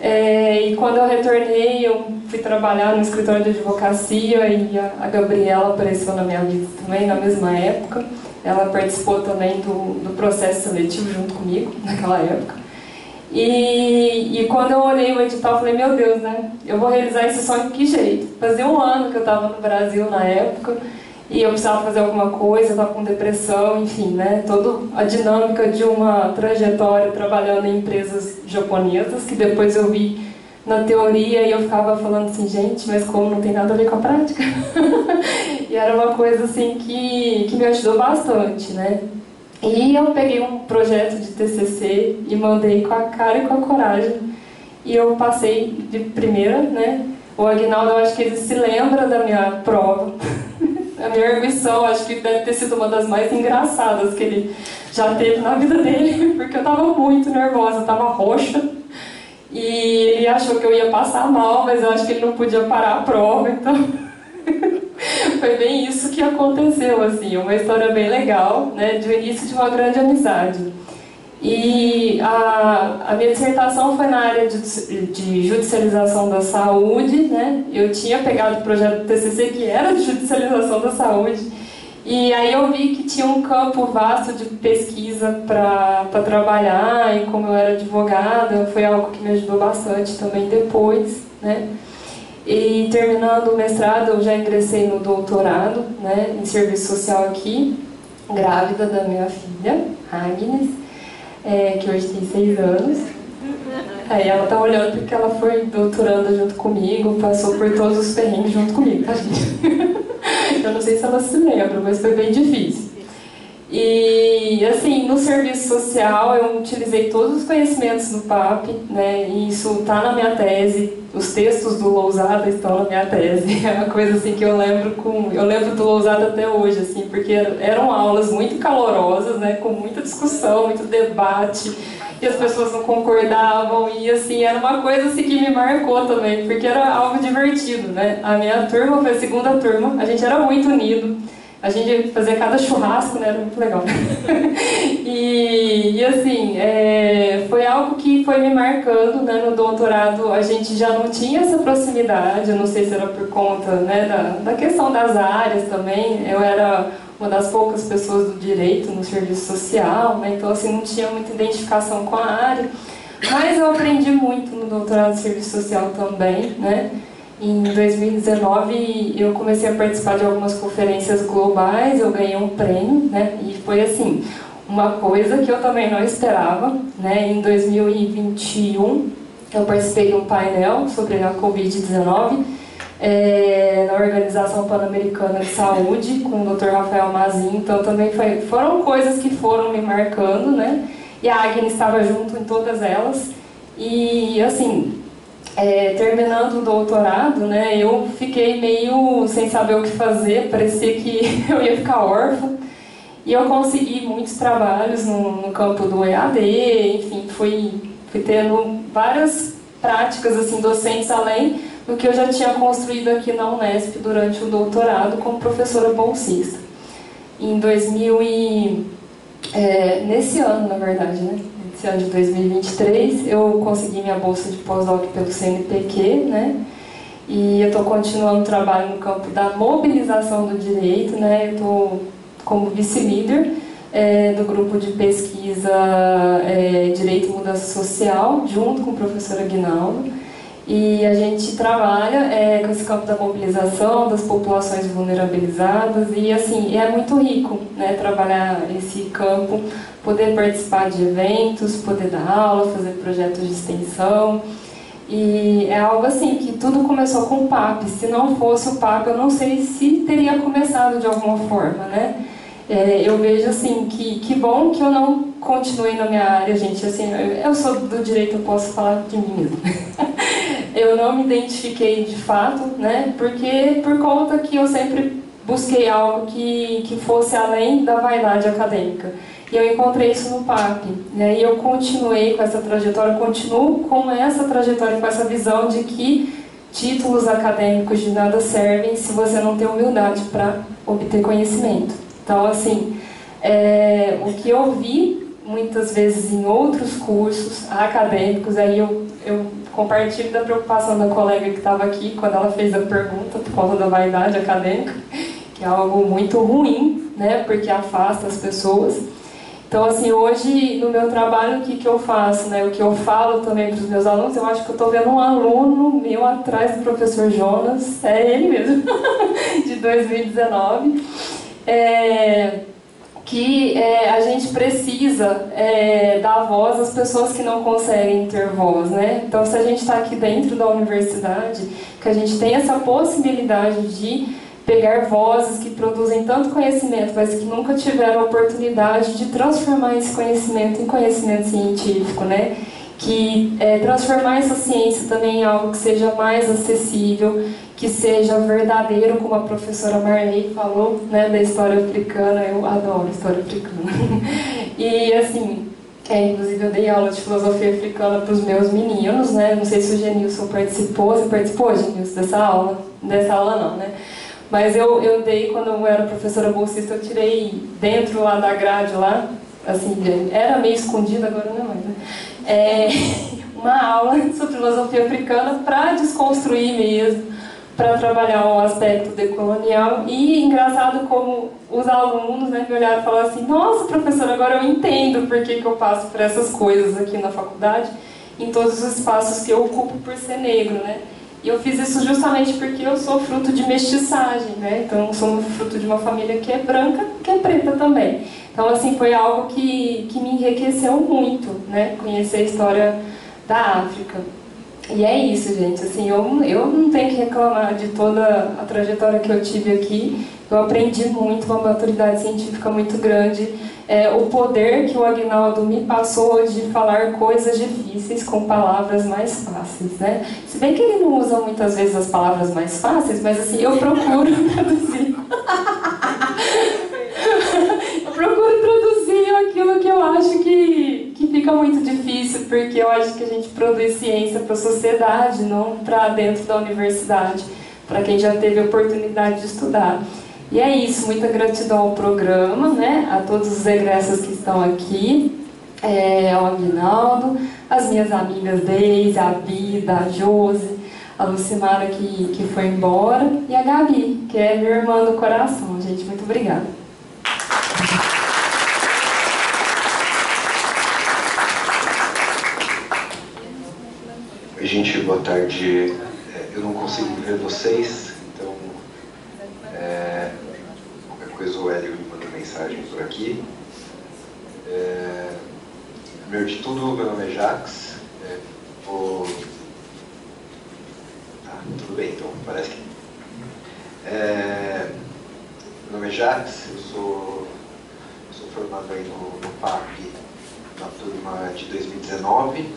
E quando eu retornei, eu fui trabalhar no escritório de advocacia e a Gabriela apareceu na minha vida também, na mesma época. Ela participou também do processo seletivo junto comigo, naquela época. E quando eu olhei o edital, eu falei, meu Deus, né? Eu vou realizar esse sonho de que jeito? Fazia 1 ano que eu estava no Brasil na época e eu precisava fazer alguma coisa, eu estava com depressão, enfim, né? Toda a dinâmica de uma trajetória trabalhando em empresas japonesas, que depois eu vi na teoria e eu ficava falando assim, gente, mas como não tem nada a ver com a prática? E era uma coisa assim que me ajudou bastante, né? E eu peguei um projeto de TCC e mandei com a cara e com a coragem. E eu passei de primeira, né? O Aguinaldo, eu acho que ele se lembra da minha prova. A minha arguição, acho que deve ter sido uma das mais engraçadas que ele já teve na vida dele, porque eu estava muito nervosa, estava roxa. E ele achou que eu ia passar mal, mas eu acho que ele não podia parar a prova, então... Foi bem isso que aconteceu, assim, uma história bem legal, né, de início de uma grande amizade. E a minha dissertação foi na área de judicialização da saúde, né, eu tinha pegado o projeto do TCC que era de judicialização da saúde, e aí eu vi que tinha um campo vasto de pesquisa para trabalhar, e como eu era advogada, foi algo que me ajudou bastante também depois, né. E terminando o mestrado, eu já ingressei no doutorado, né, em serviço social aqui, grávida da minha filha, Agnes, que hoje tem 6 anos. Aí ela tá olhando porque ela foi doutoranda junto comigo, passou por todos os perrengues junto comigo, tá, gente? Eu não sei se ela se lembra, mas foi bem difícil. E, assim, no serviço social eu utilizei todos os conhecimentos do PAP, né, e isso está na minha tese, os textos do Lousada estão na minha tese, é uma coisa assim que eu lembro do Lousada até hoje, assim, porque eram aulas muito calorosas, né, com muita discussão, muito debate, e as pessoas não concordavam, e assim, era uma coisa assim que me marcou também, porque era algo divertido, né, a minha turma foi a segunda turma, a gente era muito unido. A gente fazia cada churrasco, né? Era muito legal. E assim, foi algo que foi me marcando, né? No doutorado a gente já não tinha essa proximidade, eu não sei se era por conta, né, da questão das áreas também. Eu era uma das poucas pessoas do direito no serviço social, né? Então assim, não tinha muita identificação com a área. Mas eu aprendi muito no doutorado de serviço social também, né? Em 2019 eu comecei a participar de algumas conferências globais, eu ganhei um prêmio, né? E foi assim, uma coisa que eu também não esperava, né? Em 2021 eu participei de um painel sobre a Covid-19 na Organização Pan-Americana de Saúde com o Dr. Rafael Mazin, então também foram coisas que foram me marcando, né? E a Agnes estava junto em todas elas e assim... terminando o doutorado, né, eu fiquei meio sem saber o que fazer, parecia que eu ia ficar órfã. E eu consegui muitos trabalhos no campo do EAD, enfim, fui tendo várias práticas assim, docentes além do que eu já tinha construído aqui na Unesp durante o doutorado como professora bolsista. Nesse ano, na verdade, né? Esse ano de 2023, eu consegui minha bolsa de pós-doc pelo CNPq, né? E eu estou continuando o trabalho no campo da mobilização do direito, né? Eu estou como vice-líder do grupo de pesquisa Direito e Mudança Social, junto com o professor Aguinaldo. E a gente trabalha com esse campo da mobilização das populações vulnerabilizadas e assim, é muito rico, né, trabalhar esse campo, poder participar de eventos, poder dar aula, fazer projetos de extensão. E é algo assim, que tudo começou com o PAP. Se não fosse o PAP, eu não sei se teria começado de alguma forma, né? Eu vejo assim, que bom que eu não continuei na minha área, gente. Assim, eu sou do direito, eu posso falar de mim mesmo. Eu não me identifiquei de fato, né? Porque por conta que eu sempre busquei algo que fosse além da vaidade acadêmica. E eu encontrei isso no PAP. E aí eu continuei com essa trajetória, continuo com essa trajetória, com essa visão de que títulos acadêmicos de nada servem se você não tem humildade para obter conhecimento. Então, assim, o que eu vi muitas vezes em outros cursos acadêmicos, aí eu compartilho da preocupação da colega que estava aqui quando ela fez a pergunta por conta da vaidade acadêmica, que é algo muito ruim, né, porque afasta as pessoas. Então, assim, hoje no meu trabalho, o que eu faço, né, o que eu falo também para os meus alunos, eu acho que eu estou vendo um aluno meu atrás do professor Jonas, é ele mesmo, de 2019, que a gente precisa dar voz às pessoas que não conseguem ter voz, né? Então, se a gente está aqui dentro da universidade, que a gente tem essa possibilidade de pegar vozes que produzem tanto conhecimento, mas que nunca tiveram a oportunidade de transformar esse conhecimento em conhecimento científico, né? Que transformar essa ciência também em algo que seja mais acessível, que seja verdadeiro, como a professora Marley falou, né, da história africana. Eu adoro história africana. E, assim, inclusive eu dei aula de filosofia africana para os meus meninos, né? Não sei se o Genilson participou. Você participou, Genilson, dessa aula? Dessa aula não, né? Mas eu dei, quando eu era professora bolsista, eu tirei dentro lá da grade, lá, assim, era meio escondida, agora não é mais, né? Uma aula sobre filosofia africana para desconstruir mesmo, para trabalhar o aspecto decolonial. E engraçado como os alunos, né, me olharam e falaram assim: nossa, professora, agora eu entendo por que eu passo por essas coisas aqui na faculdade, em todos os espaços que eu ocupo por ser negro, né? E eu fiz isso justamente porque eu sou fruto de mestiçagem, né? Então eu sou fruto de uma família que é branca, que é preta também. Então, assim, foi algo que me enriqueceu muito, né? Conhecer a história da África. E é isso, gente. Assim, eu não tenho que reclamar de toda a trajetória que eu tive aqui. Eu aprendi muito, uma maturidade científica muito grande. O poder que o Aguinaldo me passou de falar coisas difíceis com palavras mais fáceis, né? Se bem que ele não usa muitas vezes as palavras mais fáceis, mas assim, eu procuro traduzir. Eu procuro traduzir aquilo que eu acho que fica muito difícil, porque eu acho que a gente produz ciência para a sociedade, não para dentro da universidade, para quem já teve a oportunidade de estudar. E é isso, muita gratidão ao programa, né, a todos os egressos que estão aqui, ao Aguinaldo, as minhas amigas Deise, a Bida, a Josi, a Lucimara que foi embora, e a Gabi, que é minha irmã do coração. Gente, muito obrigada. Oi, gente, boa tarde. Eu não consigo ver vocês, então qualquer coisa o Hélio me manda mensagem por aqui. Primeiro de tudo, meu nome é Jax. Tudo bem, então, parece que... meu nome é Jax, eu sou formado aí no PAP na turma de 2019.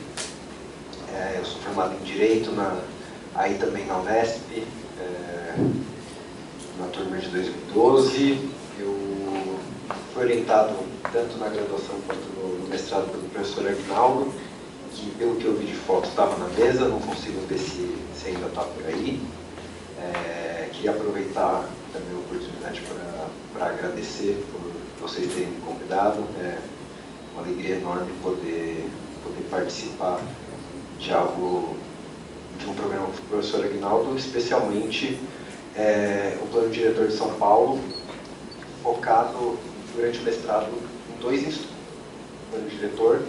Eu sou formado em Direito, aí também na Unesp, na turma de 2012. Eu fui orientado tanto na graduação quanto no mestrado pelo professor Aguinaldo, que pelo que eu vi de foto estava na mesa, não consigo ver se ainda está por aí. Queria aproveitar também a oportunidade para agradecer por vocês terem me convidado. É uma alegria enorme poder participar de um programa do professor Aguinaldo, especialmente o Plano Diretor de São Paulo, focado durante o mestrado em dois instrumentos. O Plano Diretor,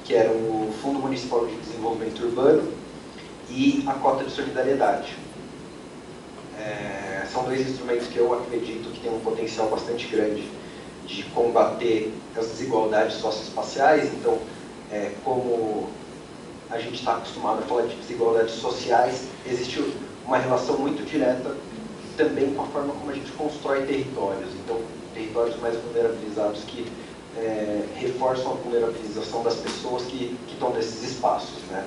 que era o Fundo Municipal de Desenvolvimento Urbano, e a Cota de Solidariedade. São dois instrumentos que eu acredito que têm um potencial bastante grande de combater as desigualdades socioespaciais. Então, como a gente está acostumado a falar de desigualdades sociais, existe uma relação muito direta também com a forma como a gente constrói territórios. Então, territórios mais vulnerabilizados que reforçam a vulnerabilização das pessoas que estão nesses espaços, né?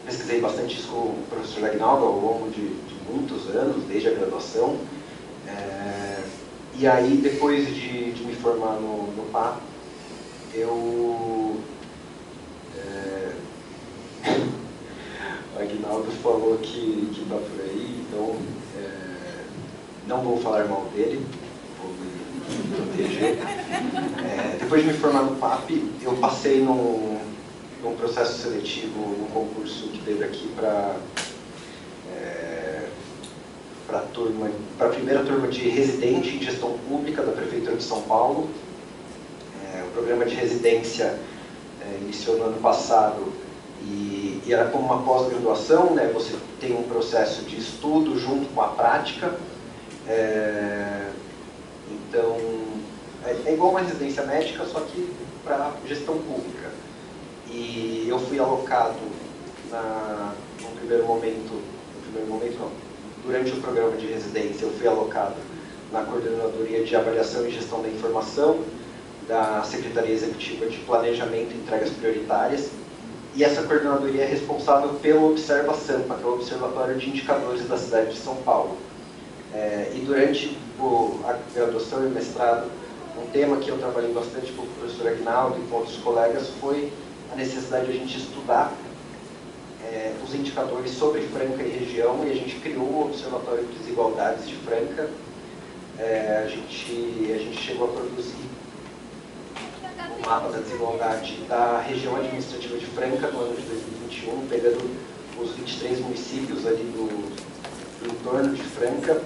Pesquisei bastante isso com o professor Aguinaldo ao longo de muitos anos, desde a graduação. E aí, depois de me formar no PAP, o Aguinaldo falou que está por aí, então não vou falar mal dele, vou me proteger. Depois de me formar no PAP, eu passei num processo seletivo, num concurso que teve aqui para a primeira turma de residente em gestão pública da Prefeitura de São Paulo. O programa de residência iniciou no ano passado e era como uma pós-graduação, né? Você tem um processo de estudo junto com a prática. Então, é igual uma residência médica, só que para gestão pública. E eu fui alocado durante o programa de residência, eu fui alocado na Coordenadoria de Avaliação e Gestão da Informação da Secretaria Executiva de Planejamento e Entregas Prioritárias. E essa coordenadoria é responsável pelo Observa Sampa, que é o Observatório de Indicadores da cidade de São Paulo. E durante a graduação e o mestrado, um tema que eu trabalhei bastante com o professor Aguinaldo e com outros colegas foi a necessidade de a gente estudar os indicadores sobre Franca e região, e a gente criou o Observatório de Desigualdades de Franca. A gente chegou a produzir o mapa da desigualdade da região administrativa de Franca no ano de 2021, pegando os 23 municípios ali do entorno de Franca.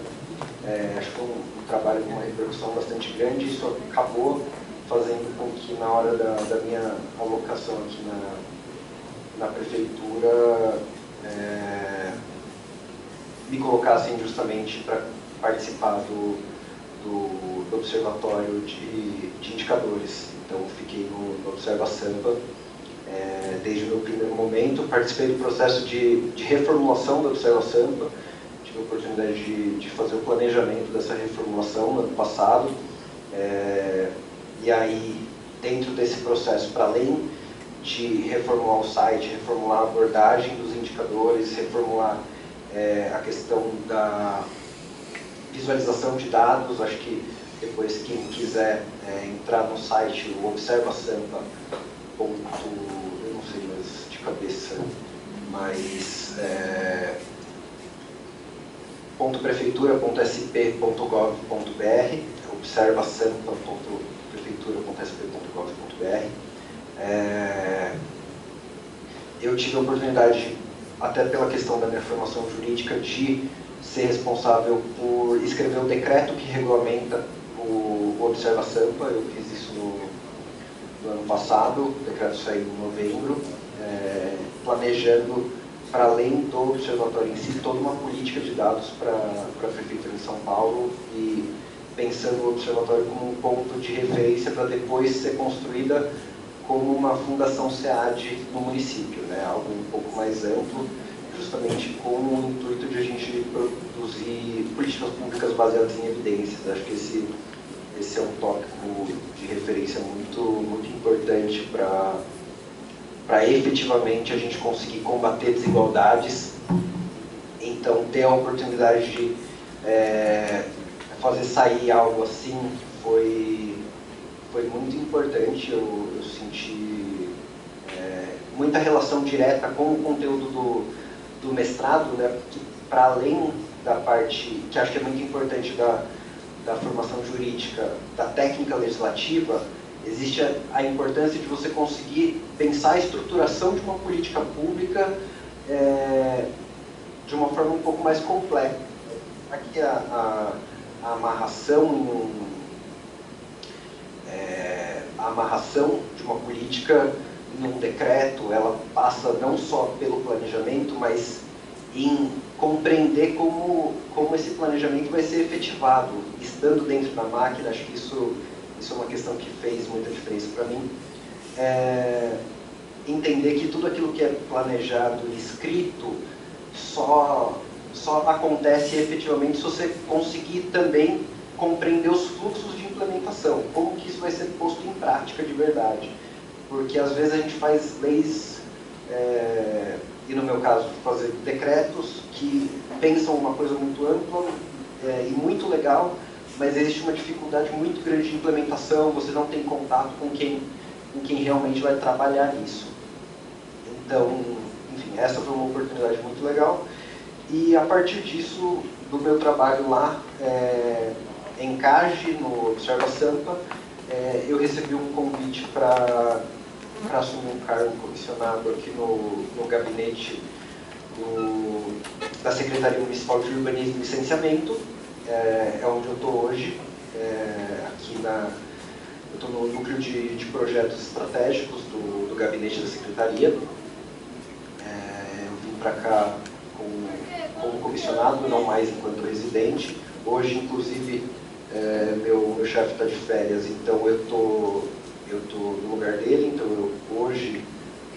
Acho que foi um trabalho com uma repercussão bastante grande. Isso acabou fazendo com que, na hora da minha alocação aqui na prefeitura, me colocassem justamente para participar do Observatório de Indicadores. Então, fiquei no Observa Sampa desde o meu primeiro momento. Participei do processo de reformulação do Observa Sampa. Tive a oportunidade de fazer o planejamento dessa reformulação no ano passado. E aí, dentro desse processo, para além de reformular o site, reformular a abordagem dos indicadores, reformular a questão da visualização de dados, acho que depois quem quiser entrar no site, o observasampa. Eu não sei mais de cabeça, mas .prefeitura.sp.gov.br, observasampa.prefeitura.sp.gov.br. Eu tive a oportunidade, até pela questão da minha formação jurídica, de ser responsável por escrever o decreto que regulamenta o Observa Sampa. Eu fiz isso no ano passado, o decreto saiu em novembro, planejando, para além do observatório em si, toda uma política de dados para a Prefeitura de São Paulo, e pensando o observatório como um ponto de referência para depois ser construída como uma fundação SEAD no município, né? Algo um pouco mais amplo, justamente com o intuito de a gente produzir políticas públicas baseadas em evidências. Acho que esse é um tópico de referência muito, muito importante para efetivamente a gente conseguir combater desigualdades. Então, ter a oportunidade de fazer sair algo assim foi muito importante. Eu senti muita relação direta com o conteúdo do mestrado, né? Para além da parte que acho que é muito importante da formação jurídica, da técnica legislativa, existe a importância de você conseguir pensar a estruturação de uma política pública de uma forma um pouco mais completa. Aqui a amarração de uma política num decreto, ela passa não só pelo planejamento, mas em compreender como esse planejamento vai ser efetivado, estando dentro da máquina. Acho que isso é uma questão que fez muita diferença para mim. entender que tudo aquilo que é planejado e escrito só acontece efetivamente se você conseguir também compreender os fluxos de implementação, como que isso vai ser posto em prática de verdade. Porque às vezes a gente faz leis, e no meu caso fazer decretos que pensam uma coisa muito ampla e muito legal, mas existe uma dificuldade muito grande de implementação, você não tem contato com quem realmente vai trabalhar isso. Então, enfim, essa foi uma oportunidade muito legal. E a partir disso, do meu trabalho lá, em CAGE, no Observa Sampa, eu recebi um convite para assumir um cargo comissionado aqui no gabinete da Secretaria Municipal de Urbanismo e Licenciamento, onde eu estou hoje, eu estou no núcleo de projetos estratégicos do gabinete da Secretaria. Eu vim para cá como comissionado, não mais enquanto residente. Hoje, inclusive, meu chefe está de férias, então eu tô no lugar dele. Então hoje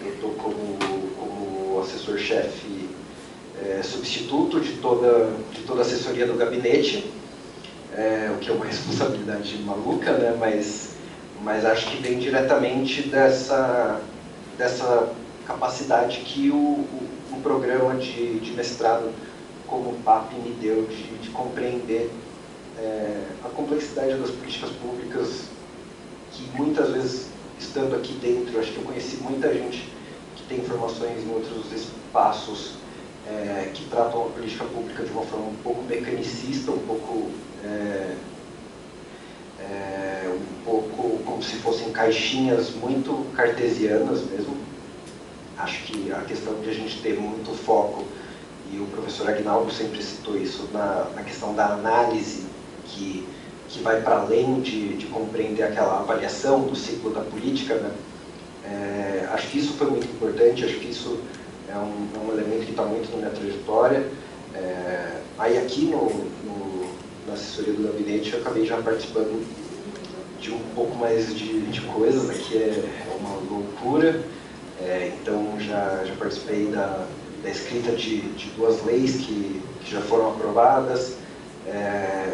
eu estou como assessor-chefe substituto de toda a assessoria do gabinete, o que é uma responsabilidade maluca, né? Mas acho que vem diretamente dessa capacidade que um programa de mestrado como o PAP me deu de compreender a complexidade das políticas públicas, que muitas vezes, estando aqui dentro, acho que eu conheci muita gente que tem formações em outros espaços que tratam a política pública de uma forma um pouco mecanicista, um pouco como se fossem caixinhas muito cartesianas mesmo. Acho que a questão de a gente ter muito foco, e o professor Aguinaldo sempre citou isso, na questão da análise, que vai para além de compreender aquela avaliação do ciclo da política, né? Acho que isso foi muito importante, acho que isso é um elemento que está muito na minha trajetória. Aí aqui na assessoria do gabinete eu acabei já participando de um pouco mais de coisas, aqui é uma loucura. Então já participei da escrita de 2 leis que já foram aprovadas,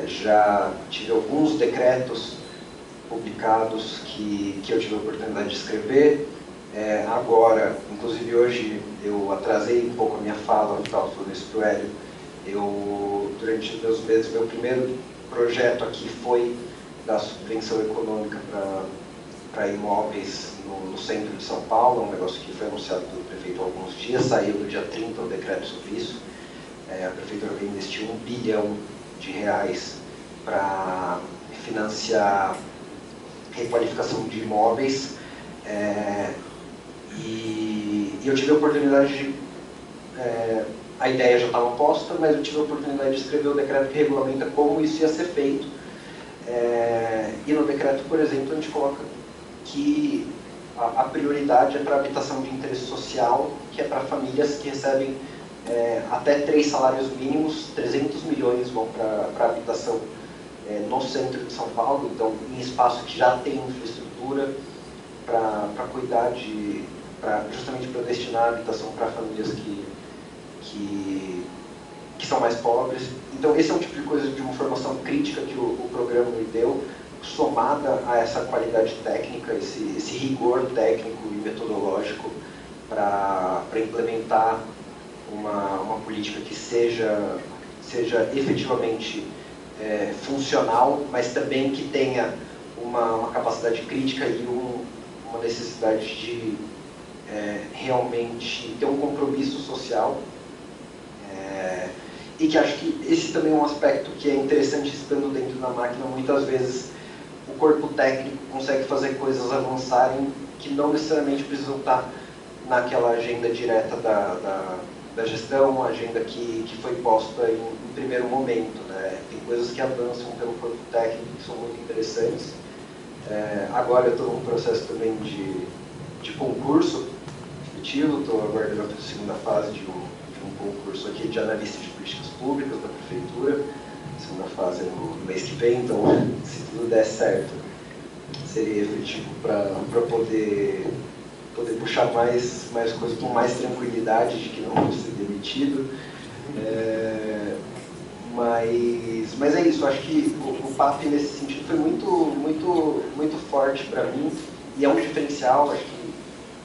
já tive alguns decretos publicados que eu tive a oportunidade de escrever. Agora, inclusive hoje eu atrasei um pouco a minha fala, eu estava falando isso para o Hélio. Durante os meus meses, meu primeiro projeto aqui foi da subvenção econômica para imóveis no centro de São Paulo, um negócio que foi anunciado pelo prefeito há alguns dias, saiu no dia 30 o decreto sobre isso. A prefeitura vai investir R$1 bilhão para financiar requalificação de imóveis, e eu tive a oportunidade a ideia já estava posta, mas eu tive a oportunidade de escrever o decreto que regulamenta como isso ia ser feito. E no decreto, por exemplo, a gente coloca que a prioridade é para a habitação de interesse social, que é para famílias que recebem até 3 salários mínimos. 300 milhões vão para a habitação no centro de São Paulo, então em espaço que já tem infraestrutura para cuidar justamente para destinar a habitação para famílias que são mais pobres. Então esse é um tipo de coisa, de uma formação crítica que o programa me deu, somada a essa qualidade técnica, esse rigor técnico e metodológico para implementar uma política que seja efetivamente funcional, mas também que tenha uma capacidade crítica e uma necessidade de realmente ter um compromisso social. E que acho que esse também é um aspecto que é interessante estando dentro da máquina. Muitas vezes o corpo técnico consegue fazer coisas avançarem que não necessariamente precisam estar naquela agenda direta da gestão, a agenda que foi posta em primeiro momento, né? Tem coisas que avançam pelo corpo técnico que são muito interessantes. Agora eu estou num processo também de concurso efetivo, estou aguardando a segunda fase de um concurso aqui de analista de políticas públicas da prefeitura. A segunda fase é no mês que vem, então se tudo der certo, seria efetivo para poder poder puxar mais coisas com mais tranquilidade, de que não vou ser demitido. Mas é isso, acho que o PAP nesse sentido foi muito forte para mim, e é um diferencial, acho que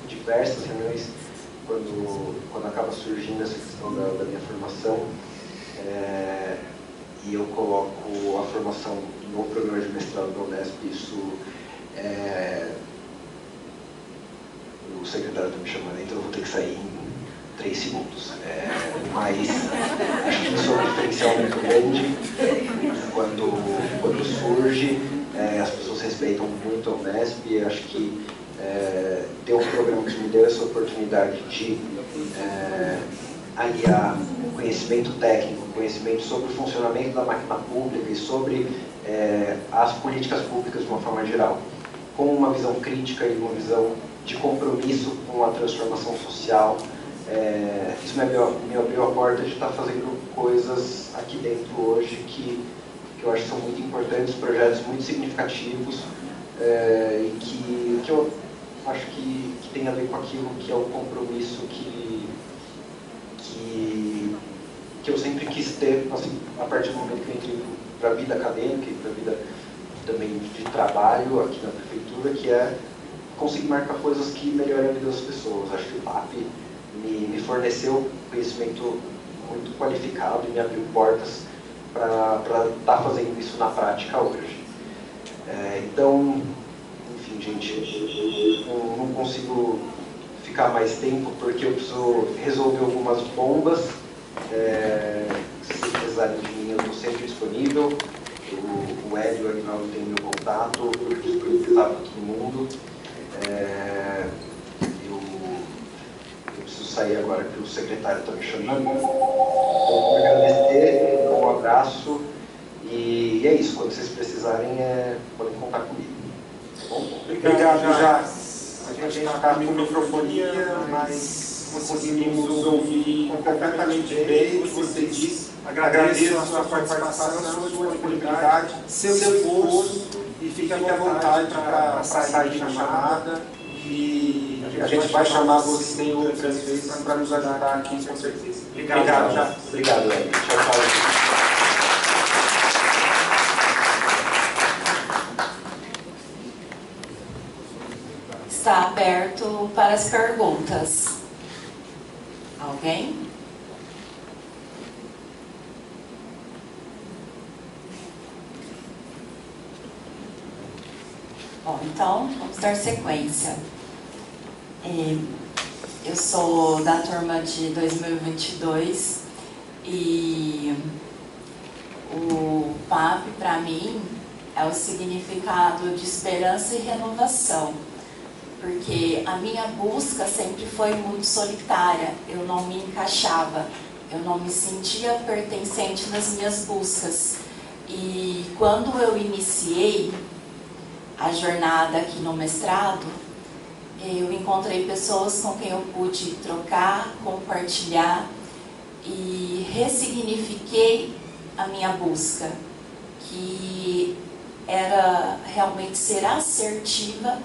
em diversas reuniões, quando acaba surgindo essa questão da minha formação, e eu coloco a formação no programa de mestrado da Unesp, isso o secretário está me chamando, então eu vou ter que sair em 3 segundos. Mas acho que isso é um diferencial muito grande. Quando surge, as pessoas respeitam muito a Unesp, e acho que ter um programa que me deu essa oportunidade de aliar conhecimento técnico, conhecimento sobre o funcionamento da máquina pública e sobre as políticas públicas de uma forma geral, com uma visão crítica e uma visão de compromisso com a transformação social. Isso me abriu a porta de estar fazendo coisas aqui dentro hoje que eu acho que são muito importantes, projetos muito significativos, e que eu acho que tem a ver com aquilo que é o compromisso que eu sempre quis ter, assim, a partir do momento que eu entrei para a vida acadêmica e para a vida também de trabalho aqui na prefeitura, que é conseguir marcar coisas que melhorem a vida das pessoas. Acho que o PAP me forneceu conhecimento muito qualificado e me abriu portas para estar fazendo isso na prática hoje. Então, enfim, gente, não consigo ficar mais tempo porque eu preciso resolver algumas bombas. Se precisarem de mim, eu estou sempre disponível. O Hélio e o Aguinaldo têm meu contato, eu disponibilizar para todo mundo. Eu preciso sair agora que o secretário está me chamando. Vou agradecer, um abraço, e é isso. Quando vocês precisarem, podem contar comigo. Tá bom? Obrigado, Jacques. A gente está com microfonia, mas conseguimos ouvir completamente bem o que você disse. Agradeço a sua participação, a sua disponibilidade, seu esforço, e fique à vontade para sair de chamada. E a gente vai chamar você outras vezes para nos ajudar aqui, com certeza. Obrigado, Jacques. Obrigado, Hélio. Tchau, tchau. Está aberto para as perguntas. Alguém? Bom, então, vamos dar sequência. Eu sou da turma de 2022 e o PAP, para mim, é o significado de esperança e renovação, porque a minha busca sempre foi muito solitária, eu não me encaixava, eu não me sentia pertencente nas minhas buscas. E quando eu iniciei a jornada aqui no mestrado, eu encontrei pessoas com quem eu pude trocar, compartilhar, e ressignifiquei a minha busca, que era realmente ser assertiva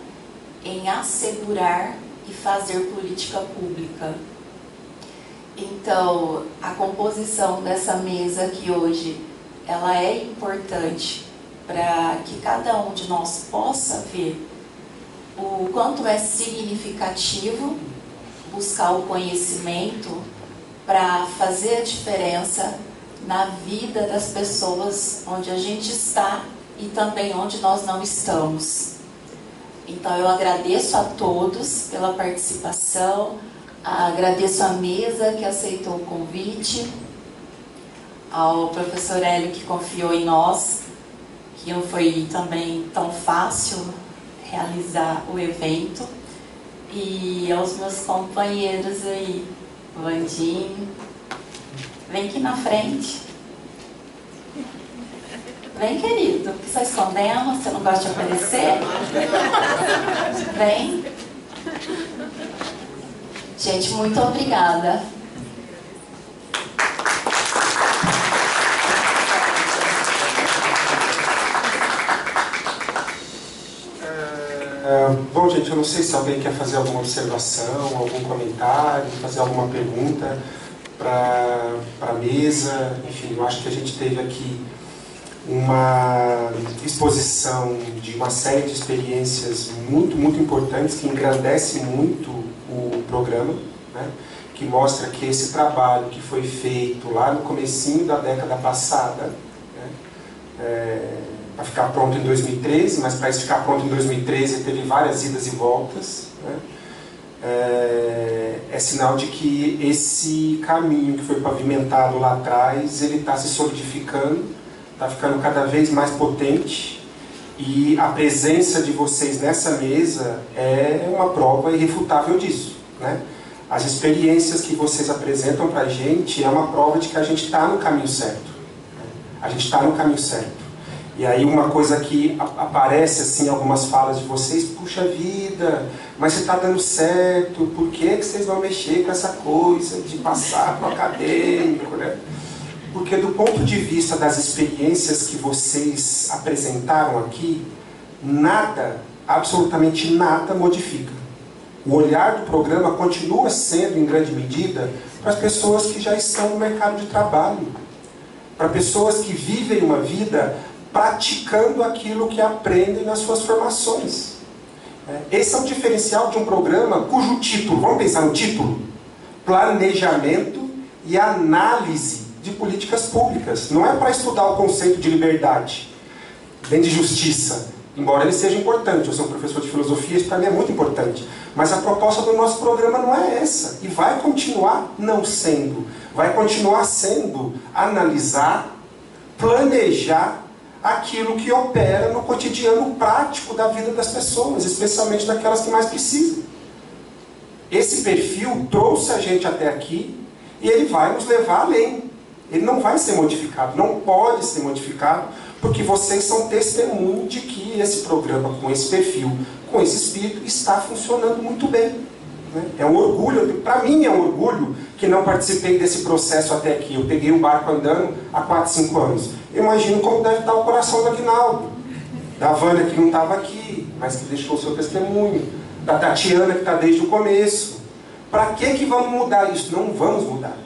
em assegurar e fazer política pública. Então, a composição dessa mesa aqui hoje, ela é importante para que cada um de nós possa ver o quanto é significativo buscar o conhecimento para fazer a diferença na vida das pessoas onde a gente está e também onde nós não estamos. Então eu agradeço a todos pela participação, agradeço a mesa que aceitou o convite, ao professor Hélio que confiou em nós, que não foi também tão fácil realizar o evento, e aos meus companheiros aí, Vandinho, vem aqui na frente. Vem, querido, que você está escondendo, você não gosta de aparecer? Vem. Gente, muito obrigada. Bom, Bom, gente, eu não sei se alguém quer fazer alguma observação, algum comentário, fazer alguma pergunta para a mesa. Enfim, eu acho que a gente teve aqui uma exposição de uma série de experiências muito, muito importantes que engrandece muito o programa, né? Que mostra que esse trabalho que foi feito lá no comecinho da década passada, né? Para ficar pronto em 2013, mas para isso ficar pronto em 2013 teve várias idas e voltas, né? É sinal de que esse caminho que foi pavimentado lá atrás, ele está se solidificando, está ficando cada vez mais potente, e a presença de vocês nessa mesa é uma prova irrefutável disso, né? As experiências que vocês apresentam para a gente é uma prova de que a gente está no caminho certo, né? A gente está no caminho certo. E aí uma coisa que aparece assim em algumas falas de vocês: puxa vida, mas você está dando certo, por que vocês vão mexer com essa coisa de passar para o acadêmico, né? Porque do ponto de vista das experiências que vocês apresentaram aqui, nada, absolutamente nada modifica. O olhar do programa continua sendo, em grande medida, para as pessoas que já estão no mercado de trabalho, para pessoas que vivem uma vida praticando aquilo que aprendem nas suas formações. Esse é o diferencial de um programa cujo título, vamos pensar no título: Planejamento e Análise de Políticas Públicas. Não é para estudar o conceito de liberdade, nem de justiça, embora ele seja importante. Eu sou um professor de filosofia, isso para mim é muito importante. Mas a proposta do nosso programa não é essa, e vai continuar não sendo. Vai continuar sendo analisar, planejar aquilo que opera no cotidiano prático da vida das pessoas, especialmente daquelas que mais precisam. Esse perfil trouxe a gente até aqui e ele vai nos levar além. Ele não vai ser modificado, não pode ser modificado, porque vocês são testemunho de que esse programa, com esse perfil, com esse espírito, está funcionando muito bem, né? É um orgulho, para mim é um orgulho que não participei desse processo até aqui. Eu peguei o barco andando há 4, 5 anos. Eu imagino como deve estar o coração do Aguinaldo, da Vânia, que não estava aqui, mas que deixou o seu testemunho, da Tatiana, que está desde o começo. Para que vamos mudar isso? Não vamos mudar.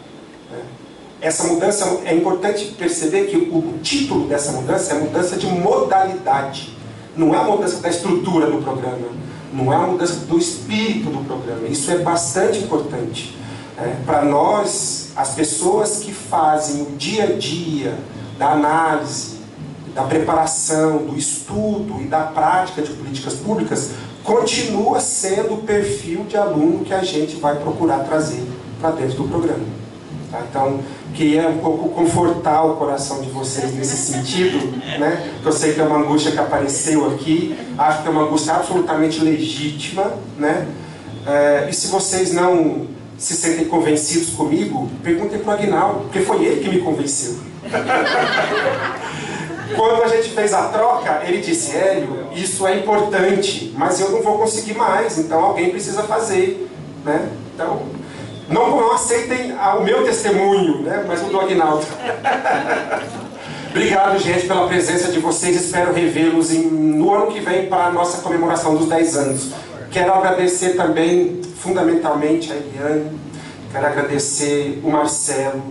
Essa mudança, é importante perceber que o título dessa mudança é mudança de modalidade. Não é a mudança da estrutura do programa, não é a mudança do espírito do programa. Isso é bastante importante. Para nós, as pessoas que fazem o dia a dia da análise, da preparação, do estudo e da prática de políticas públicas, continua sendo o perfil de aluno que a gente vai procurar trazer para dentro do programa. Tá? Então, queria um pouco confortar o coração de vocês nesse sentido, né? Eu sei que é uma angústia que apareceu aqui, acho que é uma angústia absolutamente legítima, né? E se vocês não se sentem convencidos comigo, perguntem para o Aguinaldo, porque foi ele que me convenceu. Quando a gente fez a troca, ele disse: Hélio, isso é importante, mas eu não vou conseguir mais, então alguém precisa fazer, né? Então, não aceitem o meu testemunho, né? Mas o do Aguinaldo. Obrigado, gente, pela presença de vocês. Espero revê-los no ano que vem para a nossa comemoração dos 10 anos. Quero agradecer também, fundamentalmente, a Eliane, quero agradecer o Marcelo,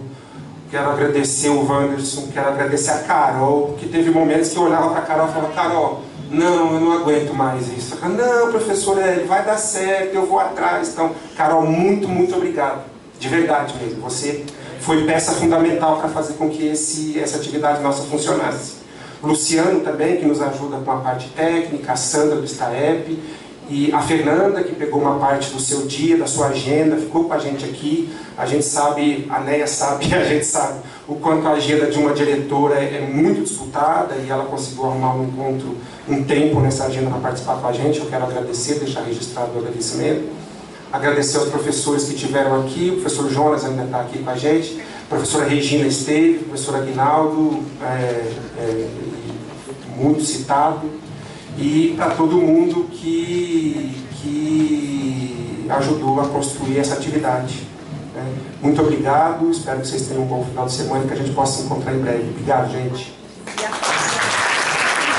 quero agradecer o Wanderson, quero agradecer a Carol, que teve momentos que eu olhava para a Carol e falava: Carol, não, eu não aguento mais isso. Eu falava: não, professor, vai dar certo, eu vou atrás. Então, Carol, muito, muito obrigado. De verdade mesmo. Você foi peça fundamental para fazer com que essa atividade nossa funcionasse. O Luciano também, que nos ajuda com a parte técnica, a Sandra do STAEP, e a Fernanda, que pegou uma parte do seu dia, da sua agenda, ficou com a gente aqui. A gente sabe, a Neia sabe, a gente sabe o quanto a agenda de uma diretora é muito disputada, e ela conseguiu arrumar um encontro, um tempo nessa agenda para participar com a gente. Eu quero agradecer, deixar registrado o agradecimento. Agradecer aos professores que estiveram aqui. O professor Jonas ainda está aqui com a gente, a professora Regina esteve, o professor Aguinaldo, muito citado, e para todo mundo que ajudou a construir essa atividade. Muito obrigado, espero que vocês tenham um bom final de semana e que a gente possa se encontrar em breve. Obrigado, gente.